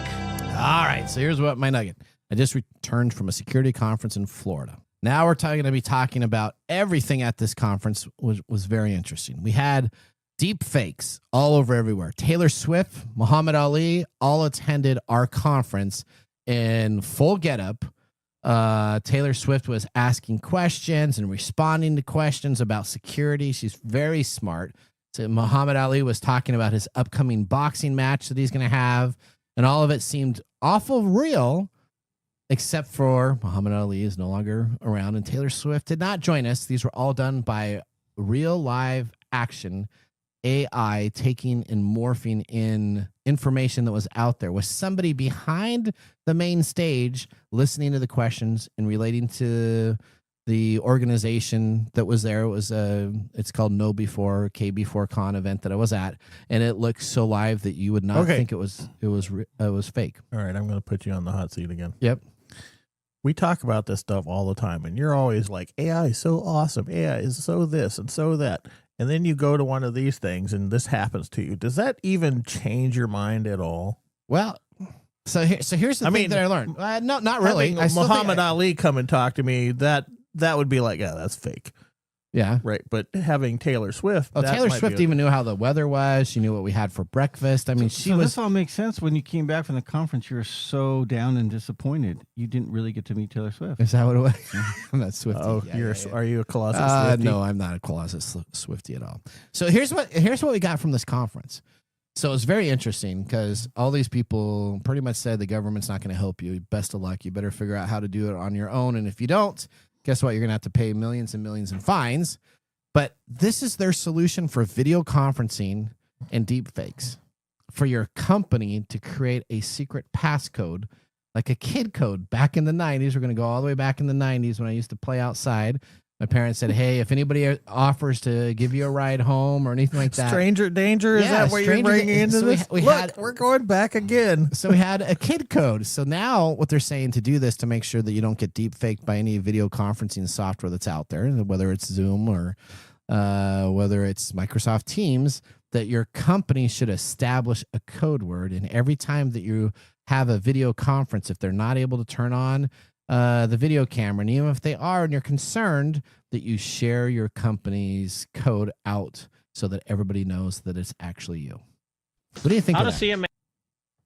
All right. So here's what my nugget. I just returned from a security conference in Florida. Now we're going to be talking about everything at this conference, which was very interesting. We had deep fakes all over everywhere. Taylor Swift, Muhammad Ali, all attended our conference in full getup. Taylor Swift was asking questions and responding to questions about security. She's very smart. So Muhammad Ali was talking about his upcoming boxing match that he's going to have, and all of it seemed awful real. Except for Muhammad Ali is no longer around and Taylor Swift did not join us. These were all done by real live action AI taking and morphing in information that was out there with somebody behind the main stage listening to the questions and relating to the organization that was there. It was it's called Know Before KB4 Con event that I was at, and it looked so live that you would not think it was fake. All right, I'm going to put you on the hot seat again. Yep. We talk about this stuff all the time, and you're always like, AI is so awesome. AI is so this and so that. And then you go to one of these things, and this happens to you. Does that even change your mind at all? Well, so here's the thing that I learned. No, not really. Muhammad Ali come and talk to me, that would be like, yeah, that's fake. Yeah. Right. But having Taylor Swift. Oh, Taylor Swift even knew how the weather was. She knew what we had for breakfast. I mean, this all makes sense. When you came back from the conference, you were so down and disappointed. You didn't really get to meet Taylor Swift. Is that what it was? I'm not Swiftie. Oh, are you a closet Swiftie? No, I'm not a closet Swiftie at all. So here's what we got from this conference. So it's very interesting because all these people pretty much said the government's not going to help you. Best of luck. You better figure out how to do it on your own. And if you don't, guess what? You're going to have to pay millions and millions in fines. But this is their solution for video conferencing and deep fakes. For your company to create a secret passcode, like a kid code back in the 90s. We're going to go all the way back in the 90s when I used to play outside. My parents said, hey, if anybody offers to give you a ride home or anything like that. Stranger danger? Is that what you're bringing into this? We're going back again. So we had a kid code. So now what they're saying to do this to make sure that you don't get deep faked by any video conferencing software that's out there, whether it's Zoom or whether it's Microsoft Teams, that your company should establish a code word. And every time that you have a video conference, if they're not able to turn on the video camera, and even if they are and you're concerned, that you share your company's code out so that everybody knows that it's actually you. What do you think of that?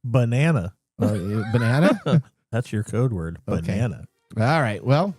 Banana. Banana? That's your code word. Banana. Okay. All right. Well,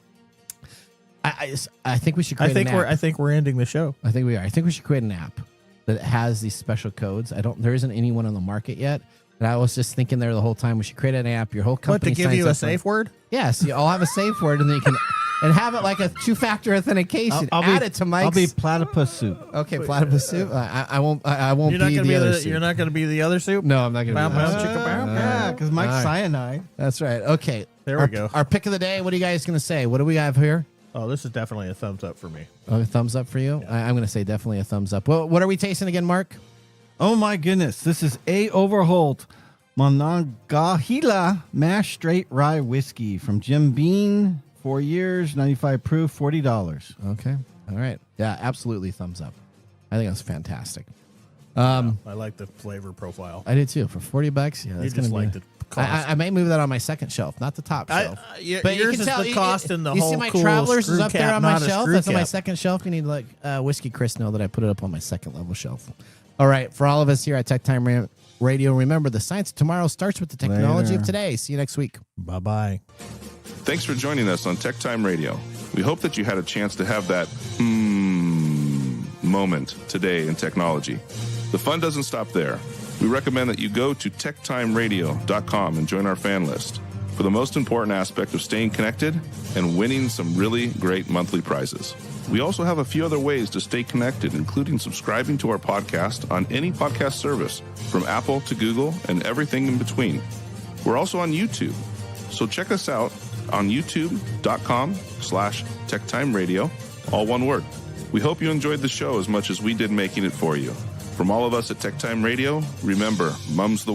I think we should create an app. I think we're ending the show. I think we are. I think we should create an app that has these special codes. There isn't anyone on the market yet. And I was just thinking there the whole time, we should create an app. Your whole company. What, to give you a safe word? Yes, you all have a safe word, and then you can and have it like a 2-factor authentication. Add it to Mike's. I'll be platypus soup. Okay, platypus soup. I won't. I won't You're not be gonna the be other the, soup. You're not going to be the other soup. No, I'm not going to be. Yeah, because Mike's cyanide. That's right. Okay, there we go. Our pick of the day. What are you guys going to say? What do we have here? Oh, this is definitely a thumbs up for me. Oh, a thumbs up for you? Yeah. I'm going to say definitely a thumbs up. What are we tasting again, Mark? Oh my goodness! This is A. Overholt Monongahela mashed straight rye whiskey from Jim Beam. 4 years, 95 proof, $40. Okay. All right. Yeah, absolutely thumbs up. I think that's fantastic. I like the flavor profile. I did too. For $40, yeah, that's just like the cost. I may move that on my second shelf, not the top shelf. But yours is the cost and the whole. You see my cool Travelers is up there on my shelf. That's on my cap. second shelf. You need to let Whiskey Chris know that I put it up on my second level shelf. All right. For all of us here at TechTime Radio, remember the science of tomorrow starts with the technology of today. See you next week. Bye-bye. Thanks for joining us on TechTime Radio. We hope that you had a chance to have that moment today in technology. The fun doesn't stop there. We recommend that you go to techtimeradio.com and join our fan list for the most important aspect of staying connected and winning some really great monthly prizes. We also have a few other ways to stay connected, including subscribing to our podcast on any podcast service, from Apple to Google and everything in between. We're also on YouTube, so check us out on youtube.com/TechTimeRadio, all one word. We hope you enjoyed the show as much as we did making it for you. From all of us at TechTime Radio, remember, Mumm's the